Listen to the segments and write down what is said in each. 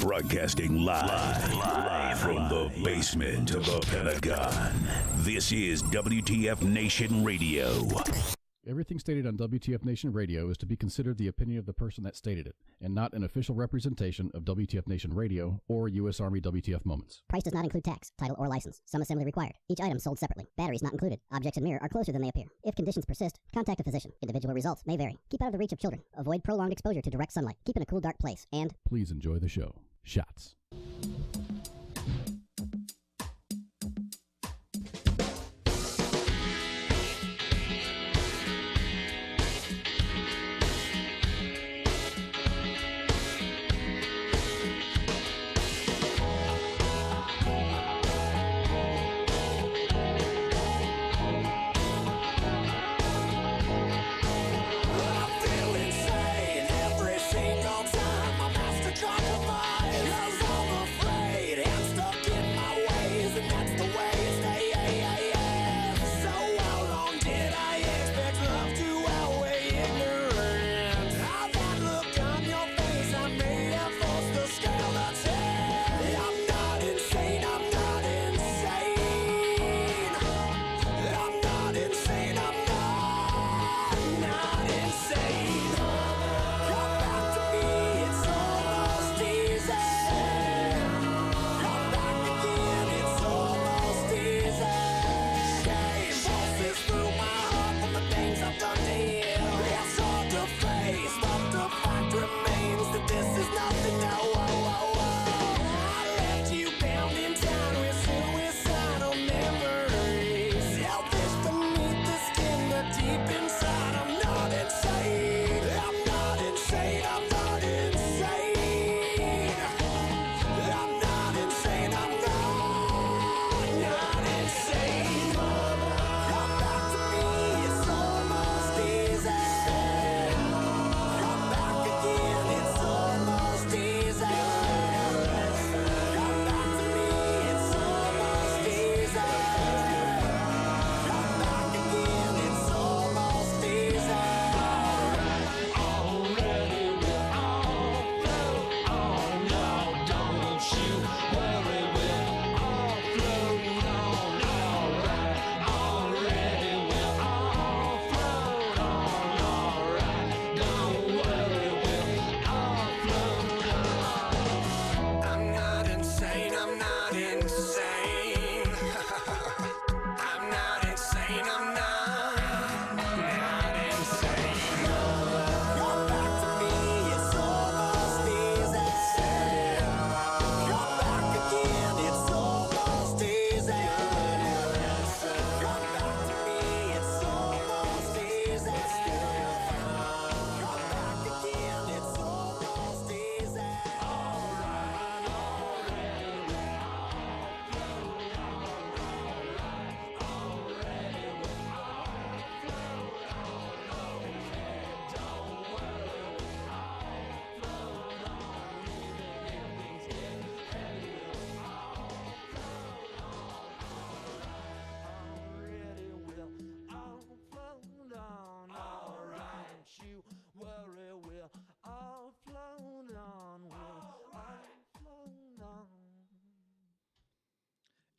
Broadcasting live from the basement of the Pentagon. This is WTF Nation Radio. Everything stated on WTF Nation Radio is to be considered the opinion of the person that stated it, and not an official representation of WTF Nation Radio or U.S. Army WTF Moments. Price does not include tax, title, or license. Some assembly required. Each item sold separately. Batteries not included. Objects in mirror are closer than they appear. If conditions persist, contact a physician. Individual results may vary. Keep out of the reach of children. Avoid prolonged exposure to direct sunlight. Keep in a cool, dark place. And Please enjoy the show. Shots.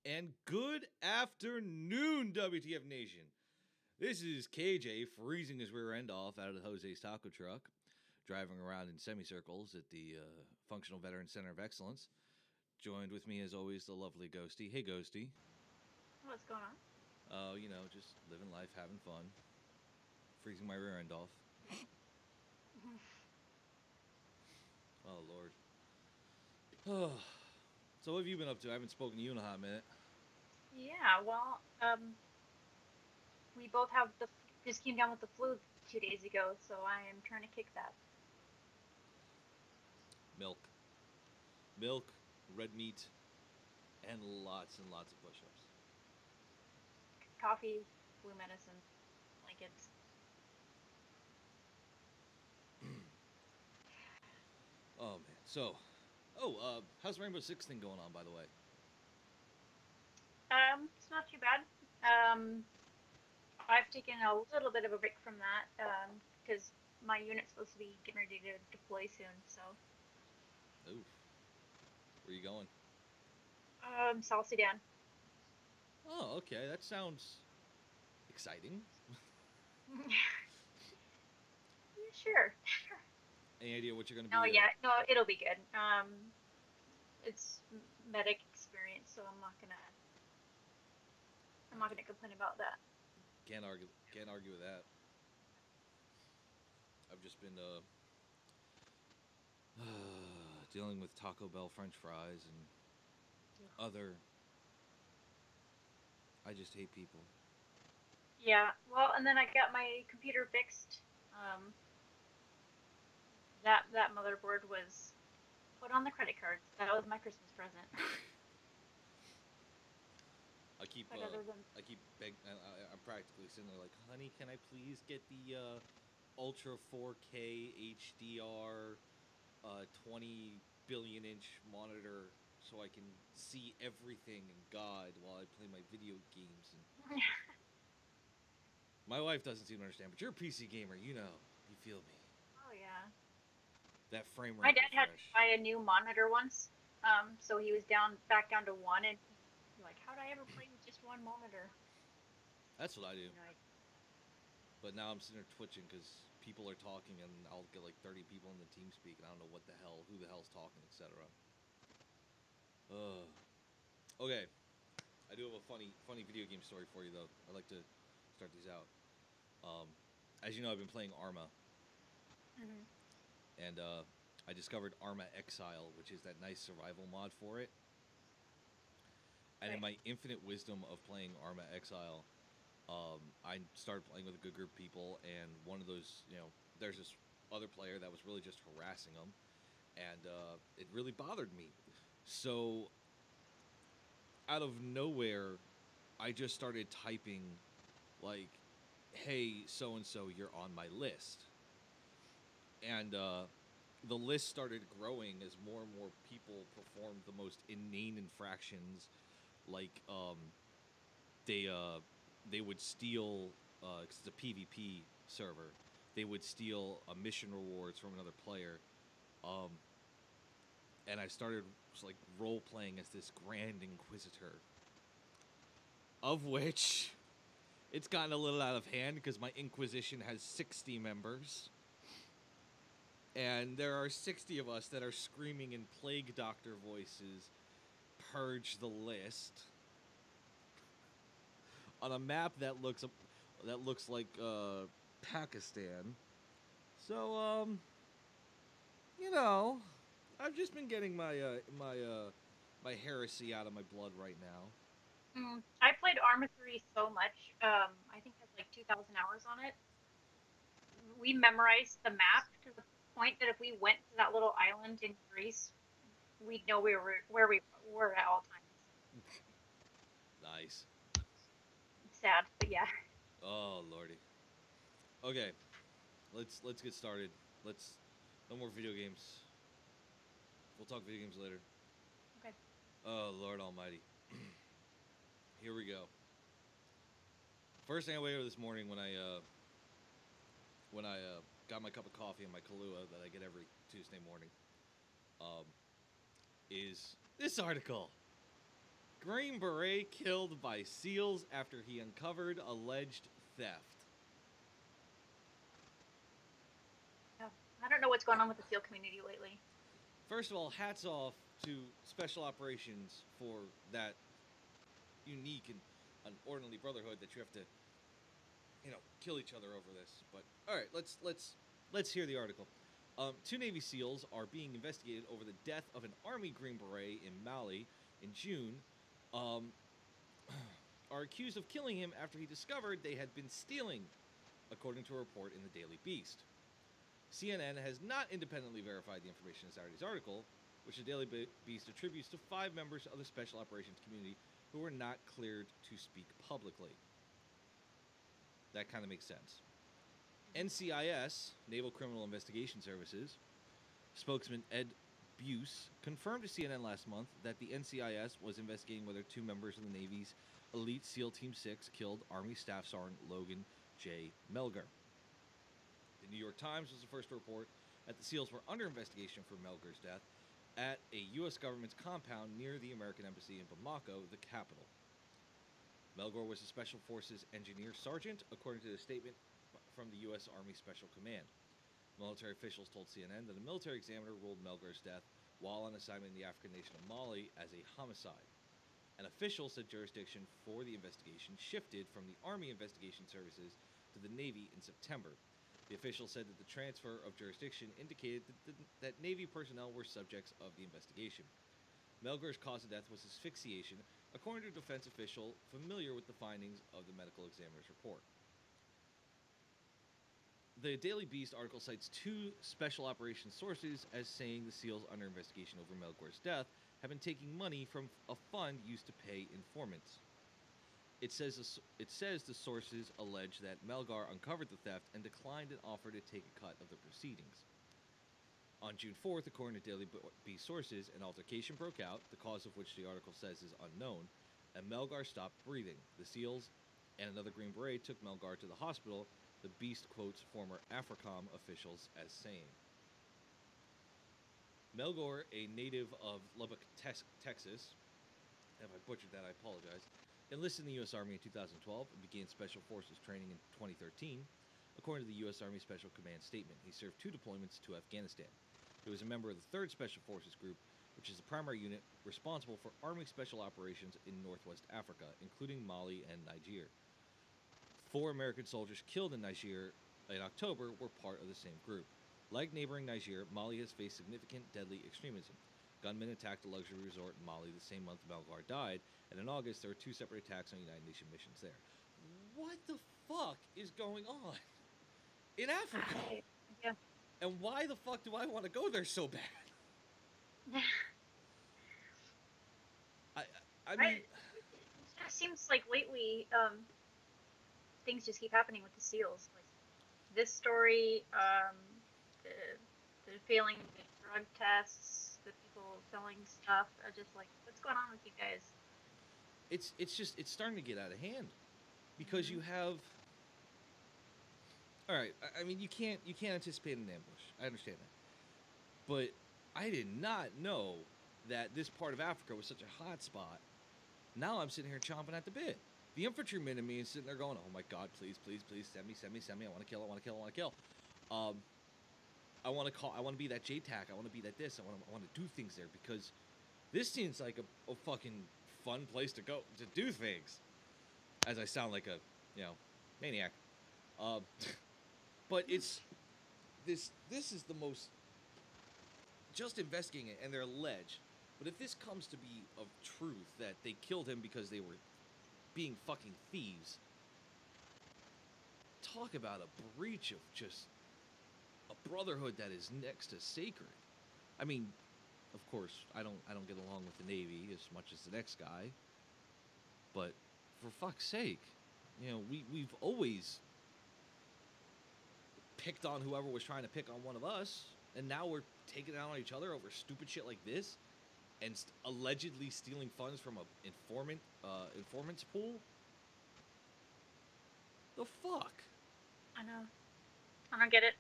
And good afternoon, WTF Nation. This is KJ freezing his rear end off out of the Jose's Taco Truck, driving around in semicircles at the Functional Veteran Center of Excellence. Joined with me, as always, the lovely Ghosty. Hey, Ghosty. What's going on? Oh, you know, just living life, having fun. Freezing my rear end off. Oh, Lord. Oh. So what have you been up to? I haven't spoken to you in a hot minute. Yeah, well, we both have just came down with the flu 2 days ago, so I am trying to kick that. Milk, red meat, and lots of push-ups. Coffee, flu medicine, blankets. Oh, man. So, how's Rainbow Six thing going on, by the way? It's not too bad. I've taken a little bit of a break from that, because my unit's supposed to be getting ready to deploy soon, so. Oof. Where you going? South Sudan. Oh, okay. That sounds exciting. Yeah, sure. Any idea what you're going to Oh be? yeah, no, it'll be good. It's medic experience, so I'm not gonna complain about that. Can't argue. Can't argue with that. I've just been dealing with Taco Bell French fries and other. I just hate people. Yeah, well, and then I got my computer fixed. Um, that motherboard was put on the credit card. That was my Christmas present. I keep But other than I'm practically sitting there like, honey, can I please get the Ultra 4K HDR 20 billion inch monitor so I can see everything in God while I play my video games. And my wife doesn't seem to understand, but you're a PC gamer, you know, you feel me. oh yeah, That frame my rate dad had to refresh. buy a new monitor once. So he was back down to one, and he's like, "How'd I ever play with just one monitor?" That's what I do. You know, But now I'm sitting there twitching because people are talking and I'll get like 30 people in the team speak and I don't know who the hell's talking, etc. Okay. I do have a funny video game story for you though. I'd like to start these out. Um, as you know, I've been playing Arma, hmm and I discovered Arma Exile, which is that nice survival mod for it. And in right. my infinite wisdom of playing Arma Exile, I started playing with a good group of people, and one of those, there's this other player that was really just harassing them, and it really bothered me. So, out of nowhere, I just started typing, like, hey, so and so, you're on my list. And the list started growing as more and more people performed the most inane infractions, like they would steal, cause it's a PvP server. They would steal a mission rewards from another player, um, and I started like role playing as this Grand Inquisitor, of which it's gotten a little out of hand because my Inquisition has 60 members. And there are 60 of us that are screaming in Plague Doctor voices, purge the list, on a map that looks like Pakistan. So you know, I've just been getting my heresy out of my blood right now. I played Arma 3 so much. I think I have like 2,000 hours on it. We memorized the map to the point that if we went to that little island in Greece, we'd know where we were at all times. Nice. Sad, but yeah. Oh lordy. Okay, let's get started. Let's no more video games. We'll talk video games later. Okay. Oh Lord Almighty. Here we go. First thing I wake up this morning when I got my cup of coffee and my Kahlua that I get every Tuesday morning, um, is this article. Green Beret killed by SEALs after he uncovered alleged theft. Yeah. I don't know what's going on with the SEAL community lately. First of all, hats off to Special Operations for that unique and unordinary brotherhood that you have to, kill each other over this. But all right, let's hear the article. Two Navy SEALs are being investigated over the death of an Army Green Beret in Mali in June. Are accused of killing him after he discovered they had been stealing, according to a report in the Daily Beast. CNN has not independently verified the information in Saturday's article, which the Daily Beast attributes to 5 members of the Special Operations community who were not cleared to speak publicly. That kind of makes sense. NCIS, Naval Criminal Investigation Services, spokesman Ed Buse confirmed to CNN last month that the NCIS was investigating whether 2 members of the Navy's Elite SEAL Team 6 killed Army Staff Sergeant Logan J. Melgar. The New York Times was the first to report that the SEALs were under investigation for Melgar's death at a U.S. government's compound near the American Embassy in Bamako, the capital. Melgor was a Special Forces engineer sergeant, according to the statement from the U.S. Army Special Command. Military officials told CNN that a military examiner ruled Melgor's death while on assignment in the African nation of Mali as a homicide. An official said jurisdiction for the investigation shifted from the Army Investigation Services to the Navy in September. The official said that the transfer of jurisdiction indicated that Navy personnel were subjects of the investigation. Melgor's cause of death was asphyxiation, according to a defense official familiar with the findings of the medical examiner's report. The Daily Beast article cites two special operations sources as saying the SEALs under investigation over Melgor's death have been taking money from a fund used to pay informants. It says the sources allege that Melgar uncovered the theft and declined an offer to take a cut of the proceedings. On June 4th, according to Daily Beast sources, an altercation broke out, the cause of which the article says is unknown, and Melgar stopped breathing. The SEALs and another Green Beret took Melgar to the hospital, the Beast quotes former AFRICOM officials as saying. Melgor, a native of Lubbock, Texas, if I butchered that, I apologize, enlisted in the U.S. Army in 2012 and began Special Forces training in 2013, according to the U.S. Army Special Command statement. He served 2 deployments to Afghanistan. He was a member of the 3rd Special Forces Group, which is the primary unit responsible for Army Special Operations in Northwest Africa, including Mali and Niger. 4 American soldiers killed in Niger in October were part of the same group. Like neighboring Niger, Mali has faced significant deadly extremism. Gunmen attacked a luxury resort in Mali the same month Melgar died, and in August there were 2 separate attacks on United Nations missions there. What the fuck is going on in Africa? Yeah. And why the fuck do I want to go there so bad? I mean, it just seems like lately, things just keep happening with the SEALs. Like this story, the failing the drug tests, the people selling stuff. I just like, what's going on with you guys? It's starting to get out of hand because you have. All right, I mean you can't anticipate an ambush. I understand that, but I did not know that this part of Africa was such a hot spot. Now I'm sitting here chomping at the bit. The infantryman in me is sitting there going, "Oh my God, please, please, please, send me. I want to kill. I want to kill. I want to kill." I want to call. I want to be that JTAC. I want to be that this. I want to do things there because this seems like a fucking fun place to go to do things. As I sound like a maniac, but it's this is the most just investigating it, and they're alleged. But if this comes to be of truth that they killed him because they were being fucking thieves, talk about a breach of just a brotherhood that is next to sacred. I mean, of course, I don't get along with the Navy as much as the next guy, but for fuck's sake, we've always picked on whoever was trying to pick on one of us, and now we're taking it out on each other over stupid shit like this, and allegedly stealing funds from a informant's pool. The fuck? I know. I don't get it.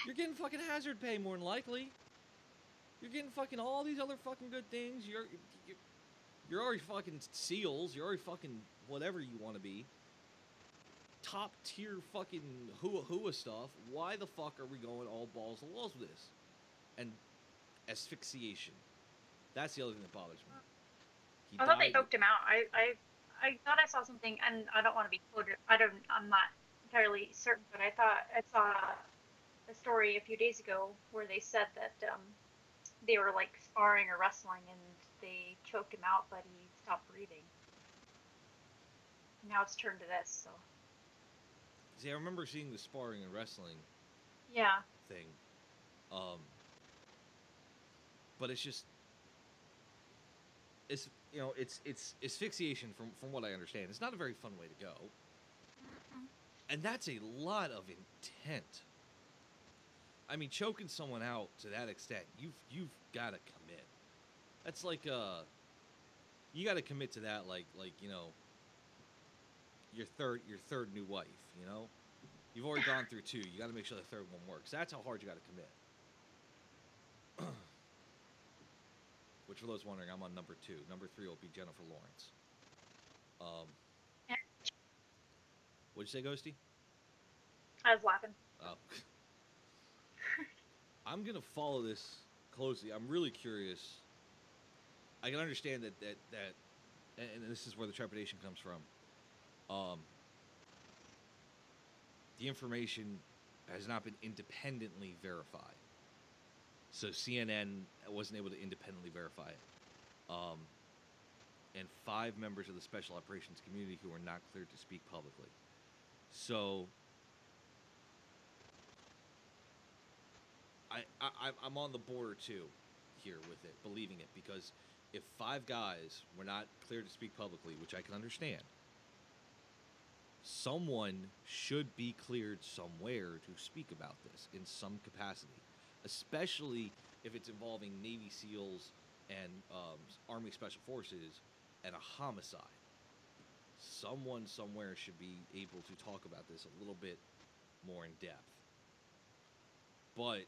You're getting fucking hazard pay more than likely. You're getting fucking all these other fucking good things. You're already fucking SEALs. You're already fucking whatever you want to be. Top tier fucking hua stuff. Why the fuck are we going all balls to the walls with this? And asphyxiation. That's the other thing that bothers me. I thought they poked him out. I thought I saw something, and I don't want to be quoted. I'm not entirely certain, but I thought I saw a story a few days ago where they said that they were like sparring or wrestling, and they choked him out, but he stopped breathing. Now it's turned to this. So. See, I remember seeing the sparring and wrestling. Yeah. Thing. But it's just. It's asphyxiation from what I understand. It's not a very fun way to go. And that's a lot of intent. I mean, choking someone out to that extent, you've got to commit. That's like you got to commit to that like your third new wife, You've already gone through 2. You got to make sure the third one works. That's how hard you got to commit. which for those wondering, I'm on number 2. Number 3 will be Jennifer Lawrence. Yeah. What'd you say, Ghosty? I was laughing. Oh. I'm gonna follow this closely. I'm really curious. I can understand that, and this is where the trepidation comes from. The information has not been independently verified. So CNN wasn't able to independently verify it. And 5 members of the special operations community who are not cleared to speak publicly. So I'm on the border too here with it, believing it, because if 5 guys were not cleared to speak publicly, which I can understand, someone should be cleared somewhere to speak about this in some capacity, especially if it's involving Navy SEALs and Army Special Forces and a homicide. Someone somewhere should be able to talk about this a little bit more in depth. But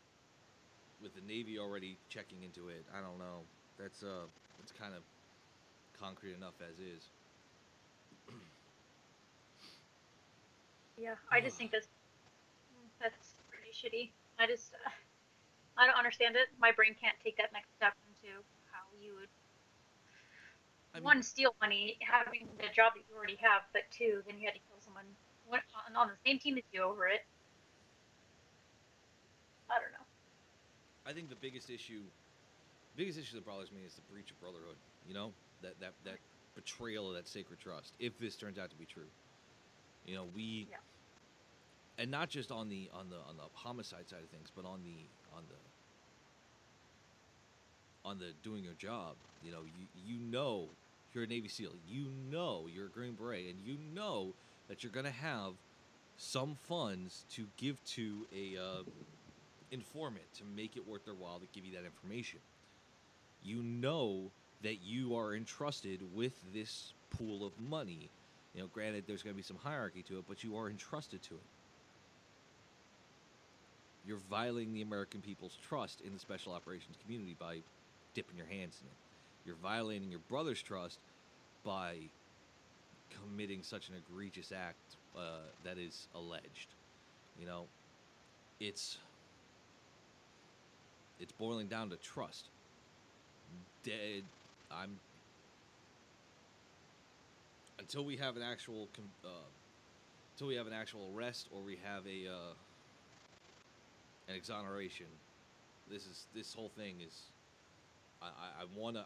with the Navy already checking into it, I don't know. That's kind of concrete enough as is. Yeah, I just think that's pretty shitty. I don't understand it. My brain can't take that next step into how you would one, steal money, having the job that you already have, but 2, then you had to kill someone on the same team as you over it. I don't know. I think the biggest issue that bothers me is the breach of brotherhood. You know, that betrayal of that sacred trust. If this turns out to be true, you know, and not just on the homicide side of things, but on the doing your job. You know, you know you're a Navy SEAL. You know you're a Green Beret, and you know that you're gonna have some funds to give to a informant to make it worth their while to give you that information. You know that you are entrusted with this pool of money. You know, granted, there's going to be some hierarchy to it, but you are entrusted to it. You're violating the American people's trust in the special operations community by dipping your hands in it. You're violating your brother's trust by committing such an egregious act that is alleged. You know, it's boiling down to trust. Until we have an actual arrest or we have an exoneration, this whole thing is. I want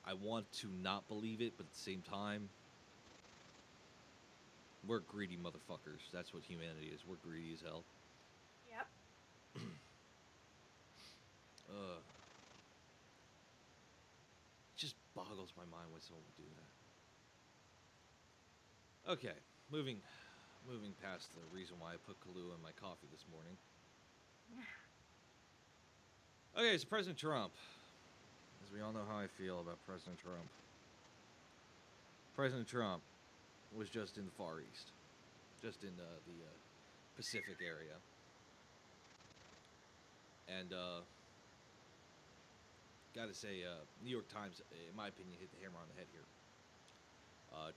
to not believe it, but at the same time, we're greedy motherfuckers. That's what humanity is. We're greedy as hell. Yep. It just boggles my mind when someone would do that. Okay, moving past the reason why I put Kahlua in my coffee this morning. Okay, so President Trump. As we all know how I feel about President Trump. President Trump was just in the Far East. Just in the Pacific area. And, gotta say, New York Times, in my opinion, hit the hammer on the head here.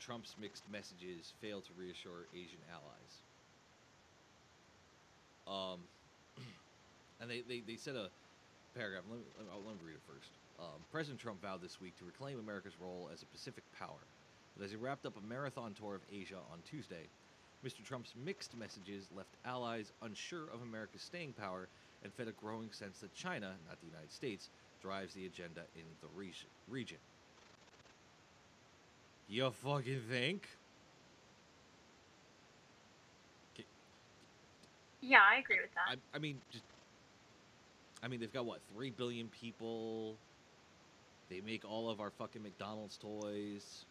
Trump's mixed messages fail to reassure Asian allies. And they said a paragraph. Let me read it first. President Trump vowed this week to reclaim America's role as a Pacific power. But as he wrapped up a marathon tour of Asia on Tuesday, Mr. Trump's mixed messages left allies unsure of America's staying power and fed a growing sense that China, not the United States, drives the agenda in the region. You fucking think? Yeah, I agree with that. I mean, they've got, what, 3 billion people? They make all of our fucking McDonald's toys.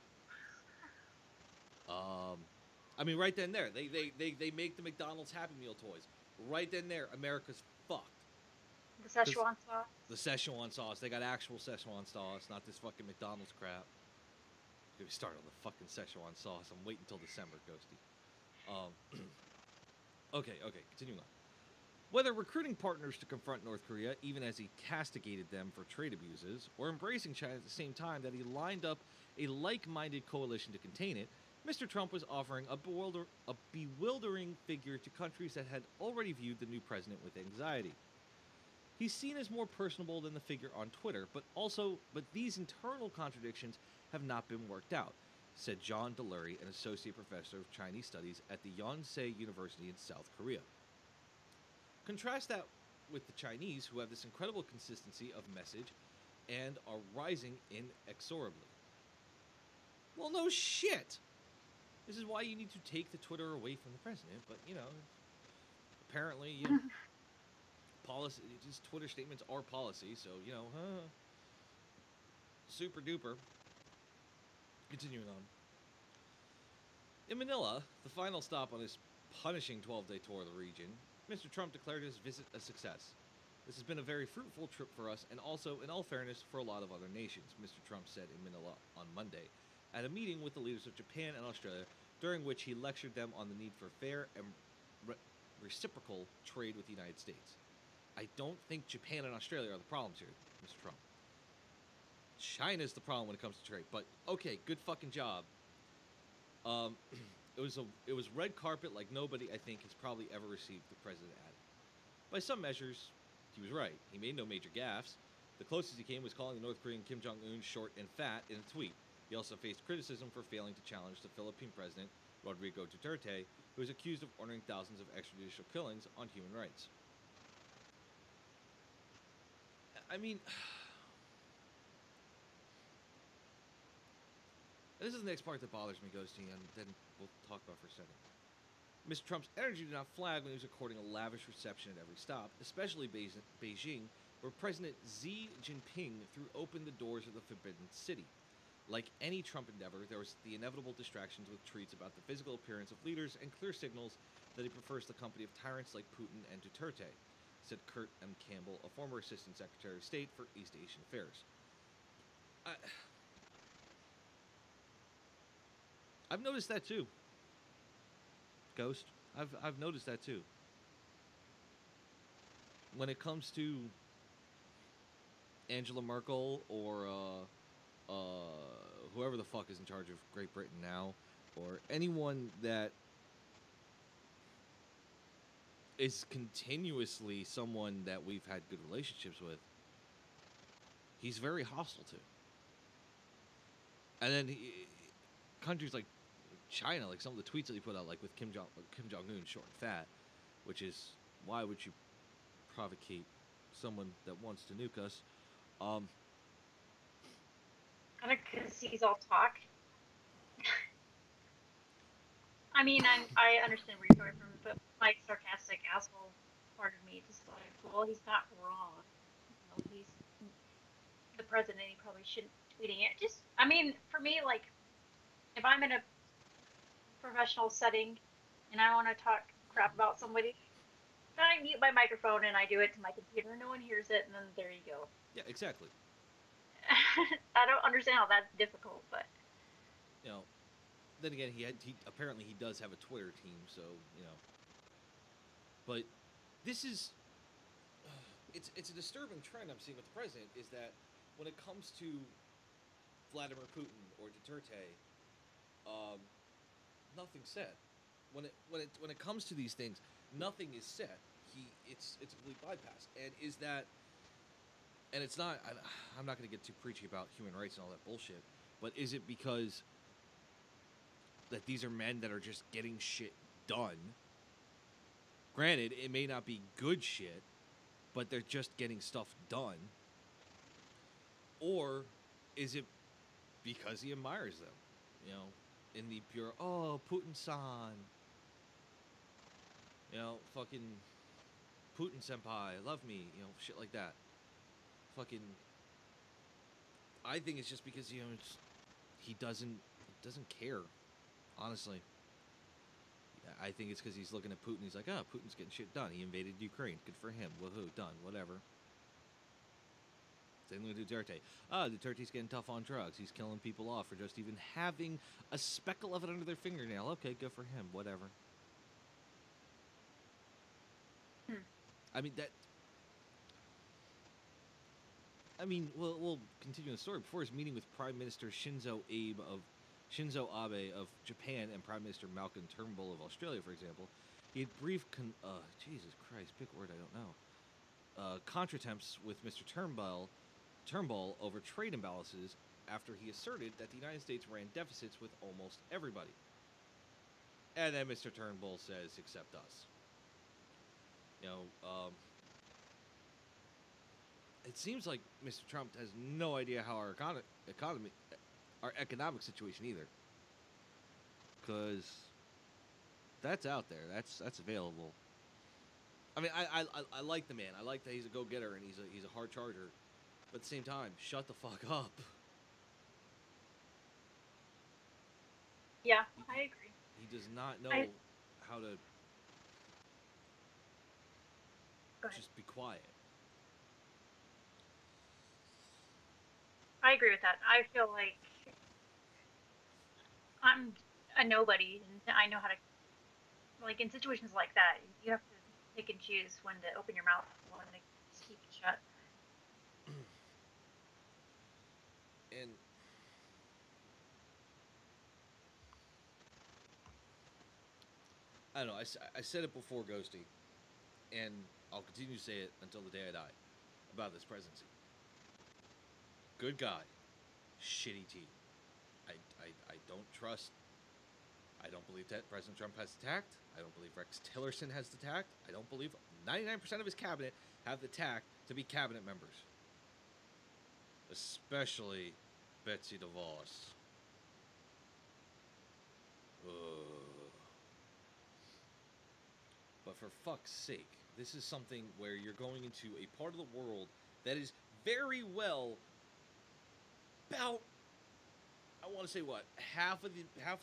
I mean, right then there, they make the McDonald's Happy Meal toys. Right then there, America's fucked. The Szechuan sauce. The Szechuan sauce. They got actual Szechuan sauce, not this fucking McDonald's crap. Get me started on the fucking Szechuan sauce. I'm waiting until December, Ghosty. Okay, continuing on. Whether recruiting partners to confront North Korea, even as he castigated them for trade abuses, or embracing China at the same time that he lined up a like-minded coalition to contain it, Mr. Trump was offering a bewildering figure to countries that had already viewed the new president with anxiety. He's seen as more personable than the figure on Twitter, but these internal contradictions have not been worked out, said John Delury, an associate professor of Chinese studies at the Yonsei University in South Korea. Contrast that with the Chinese, who have this incredible consistency of message and are rising inexorably. Well, no shit! This is why you need to take the Twitter away from the president, but, apparently, policy, just Twitter statements are policy, so, super duper. Continuing on. In Manila, the final stop on his punishing 12-day tour of the region, Mr. Trump declared his visit a success. This has been a very fruitful trip for us, and also, in all fairness, for a lot of other nations, Mr. Trump said in Manila on Monday, at a meeting with the leaders of Japan and Australia, during which he lectured them on the need for fair and reciprocal trade with the United States. I don't think Japan and Australia are the problems here, Mr. Trump. China's the problem when it comes to trade, but okay, good fucking job. It was red carpet like nobody, I think, has probably ever received the president at it. By some measures, he was right. He made no major gaffes. The closest he came was calling the North Korean Kim Jong-un short and fat in a tweet. He also faced criticism for failing to challenge the Philippine president, Rodrigo Duterte, who is accused of ordering thousands of extrajudicial killings on human rights. I mean, this is the next part that bothers me, Ghosty, and then we'll talk about for a second. Mr. Trump's energy did not flag when he was according a lavish reception at every stop, especially Beijing, where President Xi Jinping threw open the doors of the Forbidden City. Like any Trump endeavor, there was the inevitable distractions with treats about the physical appearance of leaders and clear signals that he prefers the company of tyrants like Putin and Duterte, said Kurt M. Campbell, a former Assistant Secretary of State for East Asian Affairs. I've noticed that too. Ghost. I've noticed that too. When it comes to Angela Merkel or whoever the fuck is in charge of Great Britain now, or anyone that is continuously someone that we've had good relationships with, he's very hostile to. And then countries like China, like some of the tweets that he put out, like with Kim Jong-un short and fat, which is, why would you provocate someone that wants to nuke us? Kind of because he's all talk. I mean, I understand where you're coming from, but my sarcastic asshole part of me just like, well, he's not wrong. He's the president. He probably shouldn't be tweeting it. Just, I mean, for me, like, if I'm in a professional setting and I want to talk crap about somebody, then I mute my microphone and I do it to my computer. No one hears it, and then there you go. Yeah, exactly. I don't understand how that's difficult, but then again, he apparently he does have a Twitter team, so But this is it's a disturbing trend I'm seeing with the president, is that when it comes to Vladimir Putin or Duterte, nothing's said. When it comes to these things, nothing is said. It's a complete bypass, and it's not. I'm not going to get too preachy about human rights and all that bullshit. But is it because that these are men that are just getting shit done? Granted, it may not be good shit, but they're just getting stuff done. Or is it because he admires them? In the pure, oh, Putin-san. Fucking Putin senpai, love me, shit like that. Fucking, I think it's just because, he doesn't care, honestly. I think it's because he's looking at Putin, he's like, oh, Putin's getting shit done. He invaded Ukraine, good for him, woohoo, done, whatever. Same with Duterte. Duterte's getting tough on drugs. He's killing people off for just even having a speckle of it under their fingernail. Okay, good for him. Whatever. I mean that. I mean, we'll continue the story. Before his meeting with Prime Minister Shinzo Abe of Japan and Prime Minister Malcolm Turnbull of Australia, for example, he had brief Jesus Christ, pick a word I don't know. Contretemps with Mr. Turnbull over trade imbalances after he asserted that the United States ran deficits with almost everybody. And then Mr. Turnbull says, except us. You know, it seems like Mr. Trump has no idea how our our economic situation either. Because that's out there. That's available. I mean, I like the man. I like that he's a go-getter and he's a hard charger. But at the same time, shut the fuck up. Yeah, I agree. He does not know how to just be quiet. I agree with that. I feel like I'm a nobody, and I know how to, like, in situations like that, you have to pick and choose when to open your mouth and when to keep it shut. And I don't know, I said it before, Ghosty, and I'll continue to say it until the day I die about this presidency. Good God, shitty team. I don't trust. I don't believe that President Trump has the tact. I don't believe Rex Tillerson has the tact. I don't believe 99% of his cabinet have the tact to be cabinet members. Especially Betsy DeVos. Ugh. But for fuck's sake, this is something where you're going into a part of the world that is very well about, I want to say what, half of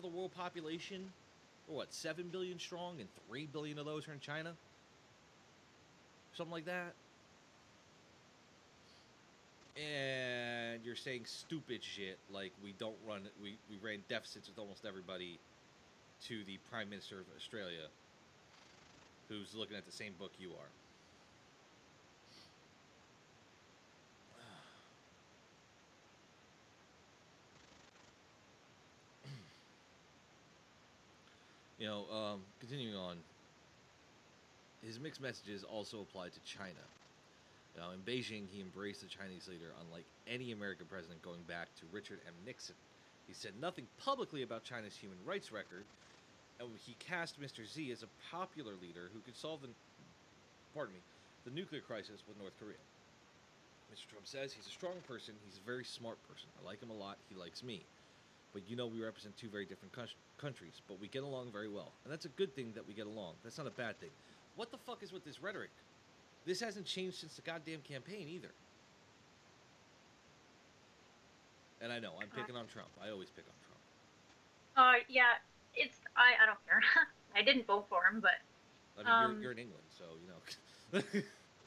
the world population, or what, 7 billion strong, and 3 billion of those are in China? Something like that. And you're saying stupid shit like we ran deficits with almost everybody to the Prime Minister of Australia, who's looking at the same book you are. You know, continuing on, his mixed messages also applied to China. Now, in Beijing, he embraced the Chinese leader unlike any American president going back to Richard M. Nixon. He said nothing publicly about China's human rights record, and he cast Mr. Xi as a popular leader who could solve the nuclear crisis with North Korea. Mr. Trump says he's a strong person, he's a very smart person. I like him a lot, he likes me. But you know we represent two very different countries, but we get along very well. And that's a good thing that we get along. That's not a bad thing. What the fuck is with this rhetoric? This hasn't changed since the goddamn campaign either. And I know, I'm picking on Trump. I always pick on Trump. Yeah, I don't care. I didn't vote for him, but... I mean, you're in England, so, you know.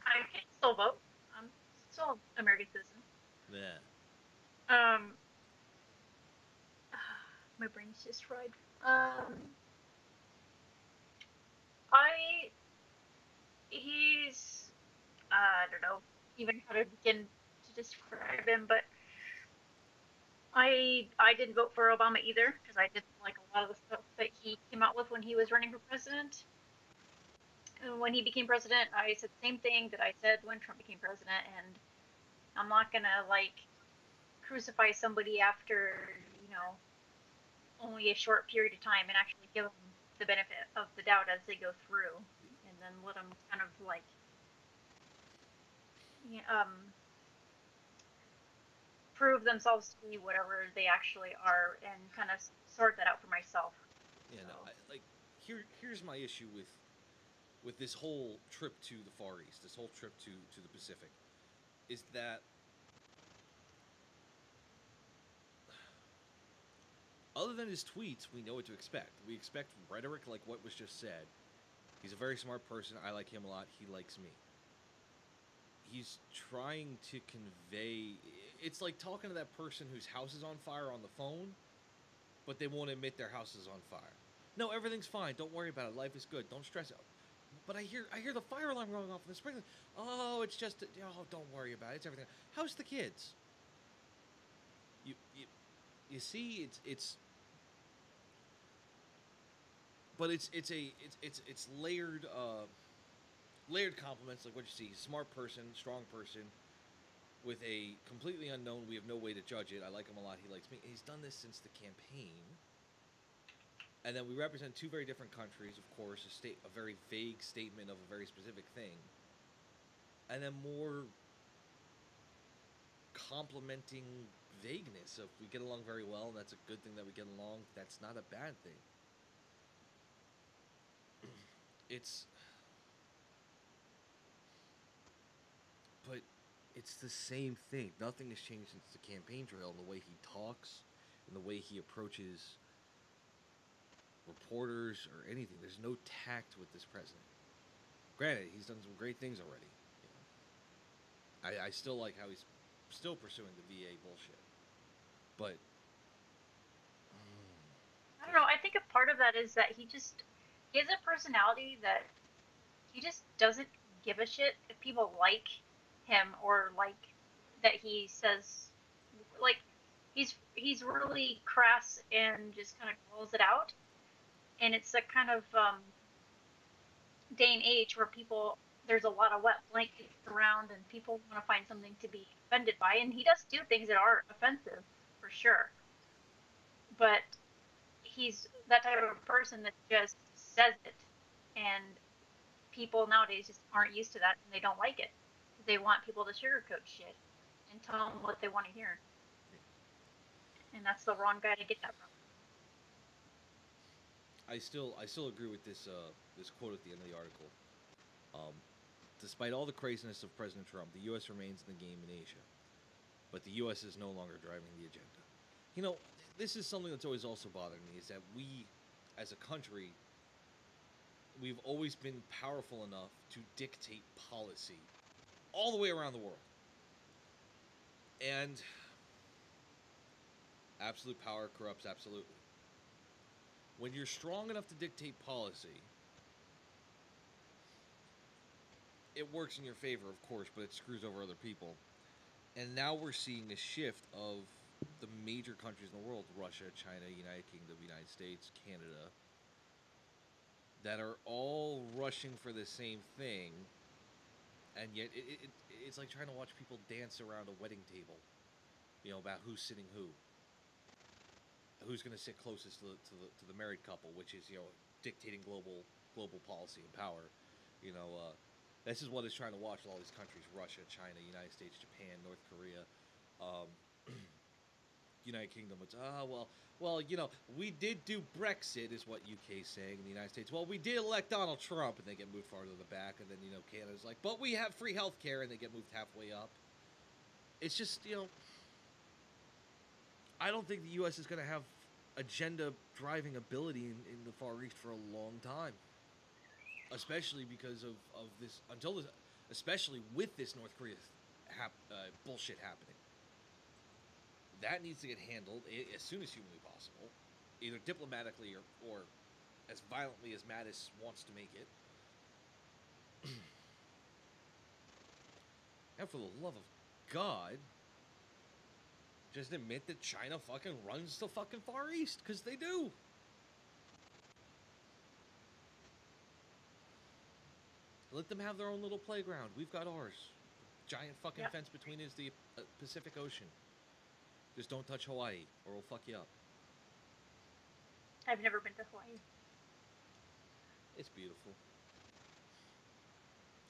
I can still vote. I'm still an American citizen. Yeah. My brain's just fried. He's, I don't know even how to begin to describe him, but I didn't vote for Obama either, because I didn't like a lot of the stuff that he came out with when he was running for president. And when he became president, I said the same thing that I said when Trump became president, and I'm not gonna, like, crucify somebody after, you know, only a short period of time and actually give them the benefit of the doubt as they go through, and then let them kind of, like, prove themselves to be whatever they actually are, and kind of sort that out for myself. Yeah, so. No, here's my issue with this whole trip to the Far East, this whole trip to the Pacific, is that other than his tweets, we know what to expect. We expect rhetoric like what was just said. He's a very smart person. I like him a lot. He likes me. He's trying to convey... It's like talking to that person whose house is on fire on the phone, but they won't admit their house is on fire. No, everything's fine. Don't worry about it. Life is good. Don't stress out. But I hear the fire alarm going off in the sprinkler. Oh, it's just don't worry about it. It's everything. How's the kids? You see, but it's layered compliments, like what you see: smart person, strong person, with a completely unknown. We have no way to judge it. I like him a lot. He likes me. He's done this since the campaign. And then we represent two very different countries, of course, a very vague statement of a very specific thing. And then more complimenting vagueness of we get along very well, and that's a good thing that we get along. That's not a bad thing. But it's the same thing. Nothing has changed since the campaign trail in the way he talks, in the way he approaches reporters or anything. There's no tact with this president. Granted, he's done some great things already. I still like how he's still pursuing the VA bullshit. But I don't know. I think a part of that is that he has a personality that he just doesn't give a shit if people like him or like that he says, like, he's really crass and just kind of calls it out. And it's a kind of day and age where there's a lot of wet blankets around and people want to find something to be offended by. And he does do things that are offensive, for sure. But he's that type of person that just says it. And people nowadays just aren't used to that and they don't like it. They want people to sugarcoat shit and tell them what they want to hear. And that's the wrong guy to get that from. I still agree with this quote at the end of the article. Despite all the craziness of President Trump, the U.S. remains in the game in Asia, but the U.S. is no longer driving the agenda. You know, this is something that's always also bothered me, is that we, as a country, we've always been powerful enough to dictate policy all the way around the world. And absolute power corrupts absolutely. When you're strong enough to dictate policy, it works in your favor, of course, but it screws over other people. And now we're seeing a shift of the major countries in the world, Russia, China, United Kingdom, United States, Canada, that are all rushing for the same thing, and yet it's like trying to watch people dance around a wedding table, about who's sitting who's going to sit closest to the married couple, which is dictating global policy and power. This is what it's trying to watch with all these countries: Russia, China, United States, Japan, North Korea, United Kingdom. It's we did do Brexit, is what UK's saying, in the United States. Well, we did elect Donald Trump, and they get moved farther to the back, and then Canada's like, but we have free health care, and they get moved halfway up. It's just I don't think the U.S. is going to have agenda driving ability in the Far East for a long time, especially because of this, especially with this North Korea bullshit happening. That needs to get handled as soon as humanly possible, either diplomatically or as violently as Mattis wants to make it. And for the love of God, just admit that China fucking runs the fucking Far East, because they do. Let them have their own little playground. We've got ours. Giant fucking fence between is the Pacific Ocean. Just don't touch Hawaii, or we'll fuck you up. I've never been to Hawaii. It's beautiful.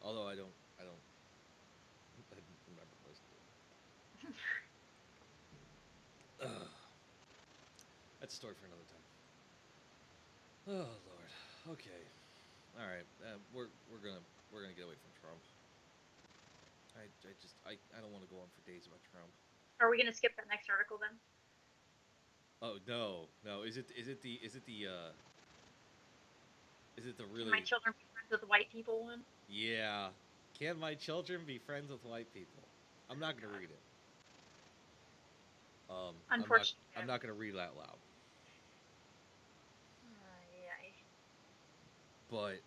Although I don't remember most of it. That's a story for another time. Oh Lord. Okay. All right. We're gonna get away from Trump. I don't want to go on for days about Trump. Are we gonna skip that next article then? Oh no. Is it the really? Can my children be friends with white people one? Yeah. Can my children be friends with white people? I'm not gonna read it. Unfortunately, I'm not gonna read it out loud. But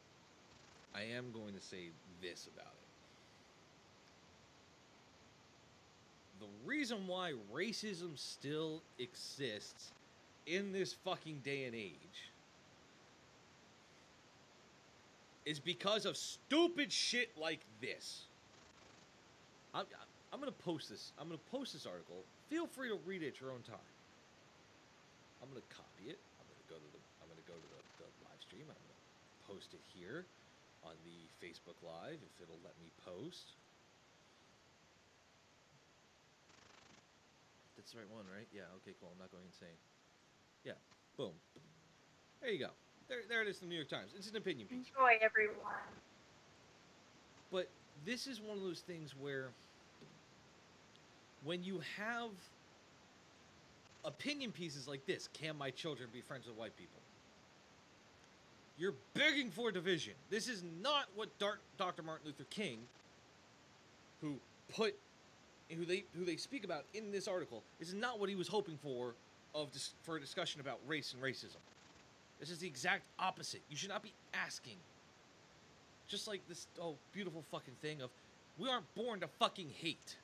I am going to say this about it. The reason why racism still exists in this fucking day and age is because of stupid shit like this. I'm gonna post this. I'm gonna post this article. Feel free to read it at your own time. I'm gonna copy it. I'm gonna go to the live stream. I'm gonna post it here on the Facebook Live if it'll let me post. That's the right one, right? Yeah. Okay. Cool. I'm not going insane. Yeah. Boom. There you go. There it is from the New York Times. It's an opinion piece. Enjoy, everyone. But this is one of those things where when you have opinion pieces like this, can my children be friends with white people? You're begging for division. This is not what Dr. Martin Luther King, who they speak about in this article, this is not what he was hoping for for a discussion about race and racism. This is the exact opposite. You should not be asking. Just like this beautiful fucking thing of, we aren't born to fucking hate.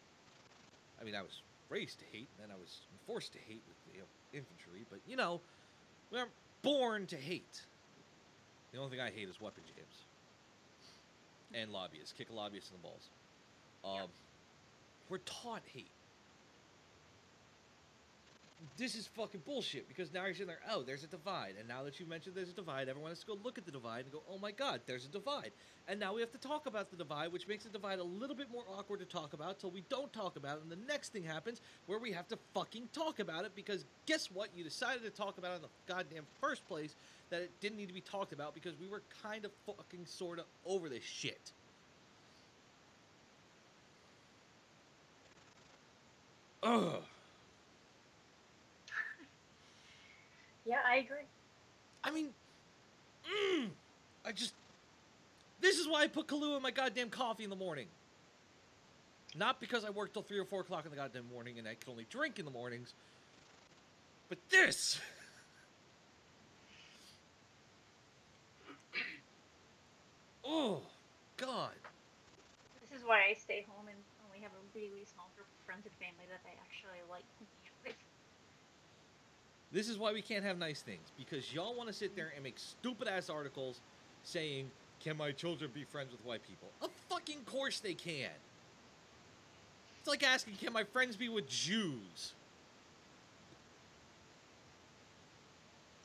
I mean, I was raised to hate, and then I was forced to hate with the infantry, but we aren't born to hate. The only thing I hate is weapon jams. And lobbyists. Kick a lobbyist in the balls. We're taught hate. This is fucking bullshit, because now you're sitting there, oh, there's a divide. And now that you mentioned there's a divide, everyone has to go look at the divide and go, oh my god, there's a divide. And now we have to talk about the divide, which makes the divide a little bit more awkward to talk about till we don't talk about it. And the next thing happens where we have to fucking talk about it, because guess what? You decided to talk about it in the goddamn first place, that it didn't need to be talked about because we were kind of fucking sort of over this shit. Ugh. Yeah, I agree. I mean, this is why I put Kahlua in my goddamn coffee in the morning. Not because I work till 3 or 4 o'clock in the goddamn morning and I can only drink in the mornings. But this! Oh, God. This is why I stay home and only have a really small group of friends and family that I actually like hanging out with. This is why we can't have nice things, because y'all want to sit there and make stupid-ass articles saying, can my children be friends with white people? Of fucking course they can. It's like asking, can my friends be with Jews?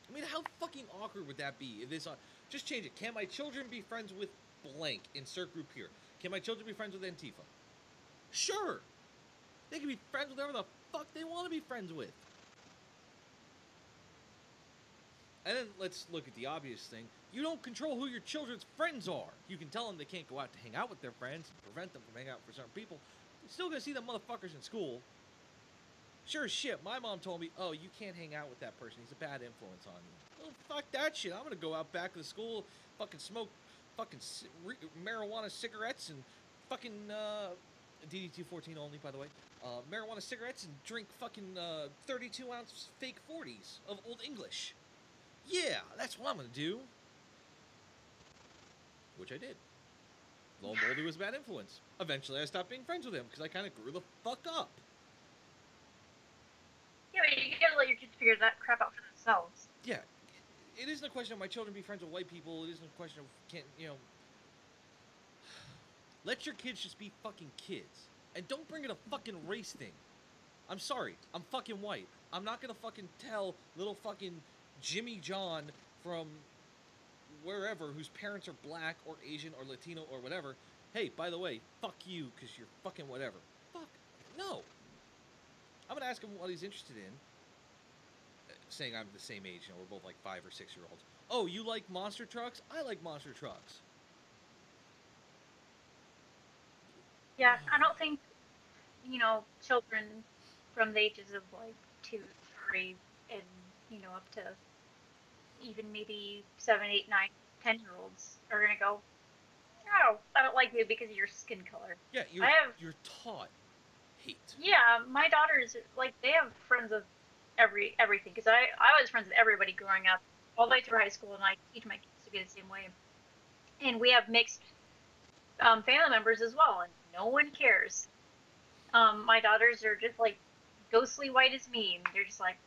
I mean, how fucking awkward would that be if this... just change it. Can my children be friends with blank? Insert group here. Can my children be friends with Antifa? Sure. They can be friends with whoever the fuck they want to be friends with. And then let's look at the obvious thing. You don't control who your children's friends are. You can tell them they can't go out to hang out with their friends and prevent them from hanging out with certain people. You're still going to see them motherfuckers in school. Sure as shit, my mom told me, oh, you can't hang out with that person. He's a bad influence on you. Oh, fuck that shit. I'm going to go out back to the school, fucking smoke fucking marijuana cigarettes and fucking, DD-214 only, by the way. Marijuana cigarettes and drink fucking 32-ounce fake 40s of Old English. Yeah, that's what I'm going to do. Which I did. Lo and behold, he was a bad influence. Eventually, I stopped being friends with him because I kind of grew the fuck up. Yeah, but you gotta let your kids figure that crap out for themselves. Yeah. It isn't a question of my children be friends with white people. It isn't a question of, let your kids just be fucking kids. And don't bring in a fucking race thing. I'm sorry. I'm fucking white. I'm not going to fucking tell little fucking Jimmy John from wherever whose parents are black or Asian or Latino or whatever, hey, by the way, fuck you because you're fucking whatever. Fuck. No. I'm going to ask him what he's interested in. Saying I'm the same age, we're both like 5 or 6 year olds. Oh, you like monster trucks? I like monster trucks. Yeah, I don't think, children from the ages of like 2, 3, and, up to even maybe 7, 8, 9, 10-year-olds are going to go, oh, I don't like you because of your skin color. Yeah, you're taught hate. Yeah, my daughters, like, they have friends of everything, because I was friends with everybody growing up, all the way through high school, and I teach my kids to be the same way. and we have mixed family members as well, and no one cares. My daughters are just like ghostly white as me, and they're just like,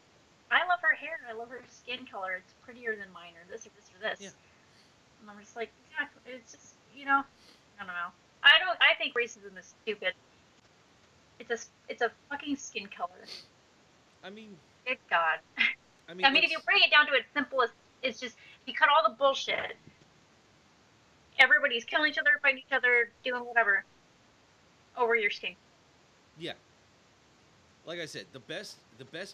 I love her hair, I love her skin color, it's prettier than mine, or this or this or this. Yeah. And I'm just like, exactly. It's just, I don't know. I think racism is stupid. It's a fucking skin color. I mean, Good God. I mean, if you break it down to its simplest, it's just if you cut all the bullshit. Everybody's killing each other, fighting each other, doing whatever over your skin. yeah. Like I said, the best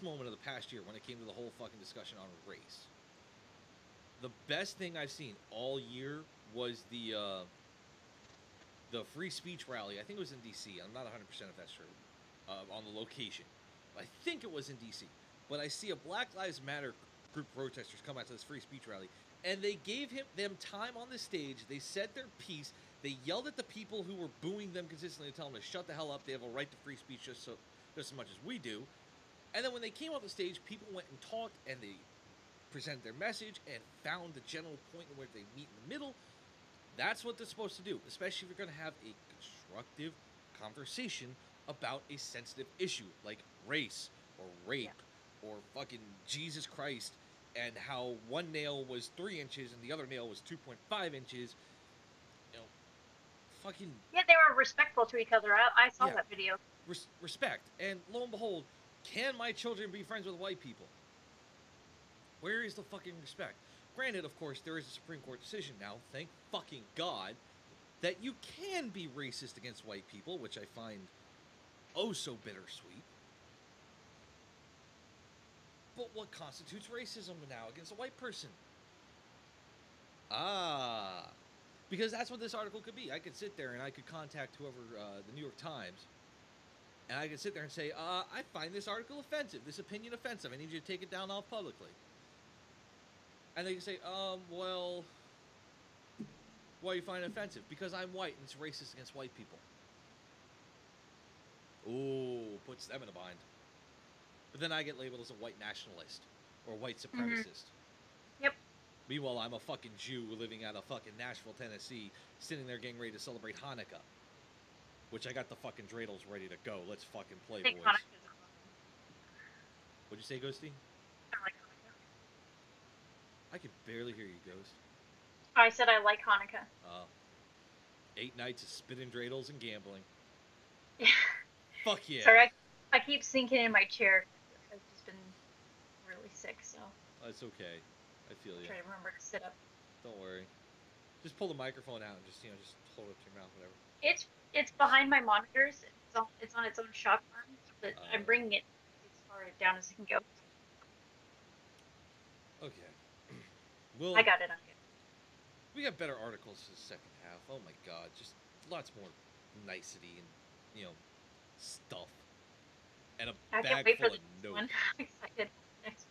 moment of the past year when it came to the whole fucking discussion on race. The best thing I've seen all year was the free speech rally. I think it was in D.C. I'm not 100% if that's true. On the location, I think it was in D.C. But I see a Black Lives Matter group of protesters come out to this free speech rally, and they gave them time on the stage. They said their piece. They yelled at the people who were booing them consistently to tell them to shut the hell up. They have a right to free speech just as much as we do. And then when they came off the stage, people went and talked, and they presented their message and found the general point where they meet in the middle. That's what they're supposed to do, especially if you're going to have a constructive conversation about a sensitive issue like race or rape or fucking Jesus Christ, and how one nail was 3 inches and the other nail was 2.5 inches. Fucking... Yeah, they were respectful to each other. I saw that video. Respect. And lo and behold, can my children be friends with white people? Where is the fucking respect? Granted, of course, there is a Supreme Court decision now, thank fucking God, that you can be racist against white people, which I find oh so bittersweet. But what constitutes racism now against a white person? Because that's what this article could be. I could sit there and I could contact whoever, the New York Times, and I could sit there and say, I find this article offensive, this opinion offensive, I need you to take it down off publicly. And they can say, well, why do you find it offensive? Because I'm white and it's racist against white people. Ooh, puts them in a bind. But then I get labeled as a white nationalist or white supremacist. Yep. Meanwhile, I'm a fucking Jew living out of fucking Nashville, Tennessee, sitting there getting ready to celebrate Hanukkah. Which I got the fucking dreidels ready to go. Let's fucking play, boys. What'd you say, Ghosty? I like Hanukkah. I could barely hear you, Ghost. I said I like Hanukkah. 8 nights of spitting dreidels and gambling. Yeah. Fuck yeah. Sorry, I keep sinking in my chair. I've just been really sick, so. That's okay. I feel you. Try to remember to sit up. Don't worry. Just pull the microphone out and just hold it to your mouth, whatever. It's behind my monitors. It's on its own shock arm, but I'm bringing it as far down as it can go. Okay. Well, I got it on good. We got better articles for the second half. Oh my god, just lots more nicety and stuff, and a I can't bag wait full for of the notes. one. I'm excited. Next.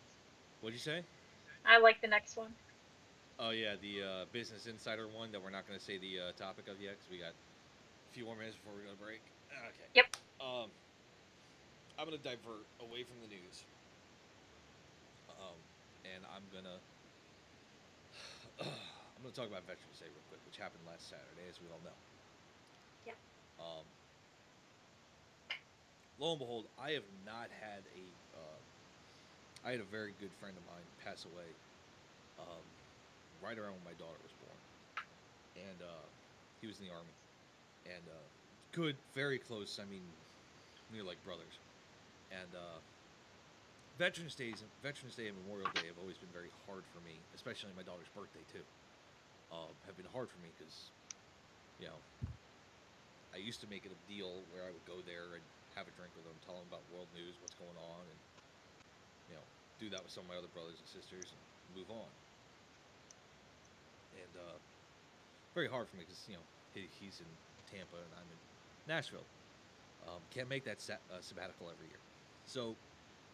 What'd you say? I like the next one. Oh yeah, the Business Insider one that we're not going to say the topic of yet because we got a few more minutes before we go to break. Okay. Yep. I'm going to divert away from the news. And I'm going to talk about Veterans Day real quick, which happened last Saturday, as we all know. Yeah. Lo and behold, I have not had I had a very good friend of mine pass away right around when my daughter was born. And he was in the Army. And good, very close, I mean, near like brothers. And Veterans Day and Memorial Day have always been very hard for me, especially my daughter's birthday too. Have been hard for me because, I used to make it a deal where I would go there and have a drink with them, tell them about world news, what's going on, and do that with some of my other brothers and sisters and move on. And very hard for me because he's in Tampa and I'm in Nashville. Can't make that sabbatical every year. So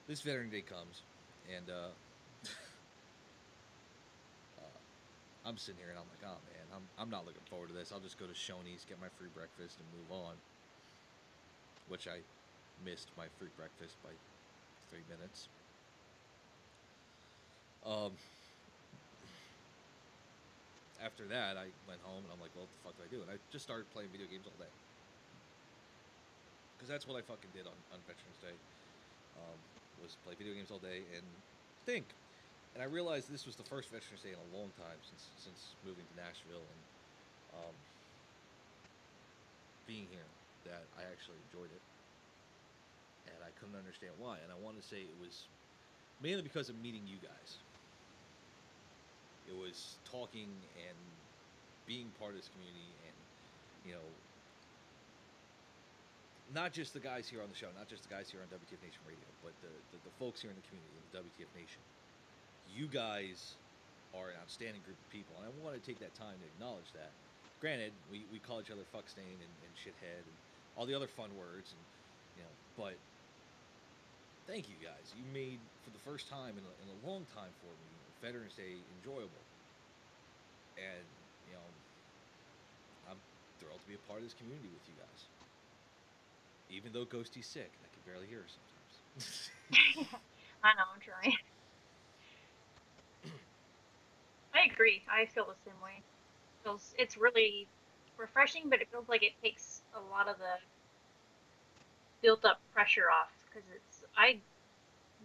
this Veteran Day comes, and I'm sitting here and I'm like, oh man, I'm not looking forward to this. I'll just go to Shoney's, get my free breakfast, and move on. Which I missed my free breakfast by 3 minutes. after that, I went home and I'm like, well, what the fuck do I do? And I just started playing video games all day. Because that's what I fucking did on Veterans Day. Was play video games all day and think. And I realized this was the first Veterans Day in a long time since moving to Nashville and being here, that I actually enjoyed it. And I couldn't understand why. And I want to say it was mainly because of meeting you guys. It was talking and being part of this community and, you know, not just the guys here on the show, not just the guys here on WTF Nation Radio, but the folks here in the community, the WTF Nation. You guys are an outstanding group of people, and I want to take that time to acknowledge that. Granted, we call each other fuckstain and shithead and all the other fun words, and you know, but thank you guys. You made, for the first time in a long time for me, Veterans Day enjoyable. And, you know, I'm thrilled to be a part of this community with you guys. Even though Ghosty's sick, I can barely hear her sometimes. I know, I'm trying. I agree. I feel the same way. It's really refreshing, but it feels like it takes a lot of the built-up pressure off, because I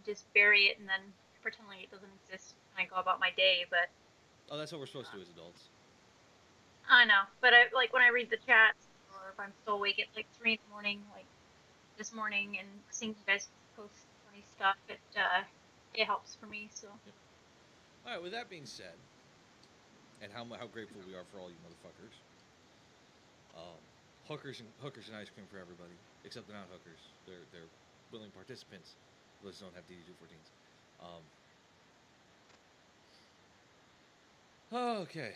just bury it and then pretend like it doesn't exist and I go about my day. But oh, that's what we're supposed to do as adults. I know, but like when I read the chats, or if I'm still awake at like 3 in the morning, like this morning, and seeing you guys post funny stuff, it helps for me. So. Yep. All right. With that being said, and how grateful we are for all you motherfuckers. Hookers and ice cream for everybody, except they're not hookers. They're willing participants. Those don't have DD-214s. Okay,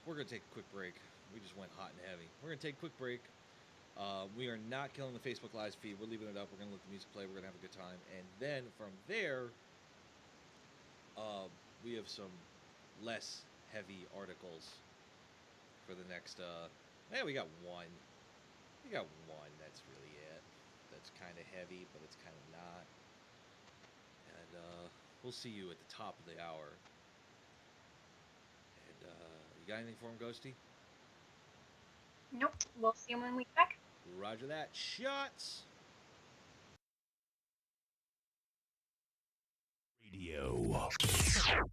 we're gonna take a quick break. We just went hot and heavy. We're gonna take a quick break. We are not killing the Facebook Live feed. We're leaving it up. We're gonna let the music play. We're gonna have a good time, and then from there, we have some less heavy articles for the next. We got one. We got one. That's really it. That's kind of heavy, but it's kind of not. And we'll see you at the top of the hour. And you got anything for him, Ghosty? Nope. We'll see him when we get back. Roger that. Shots. Radio. Let's go.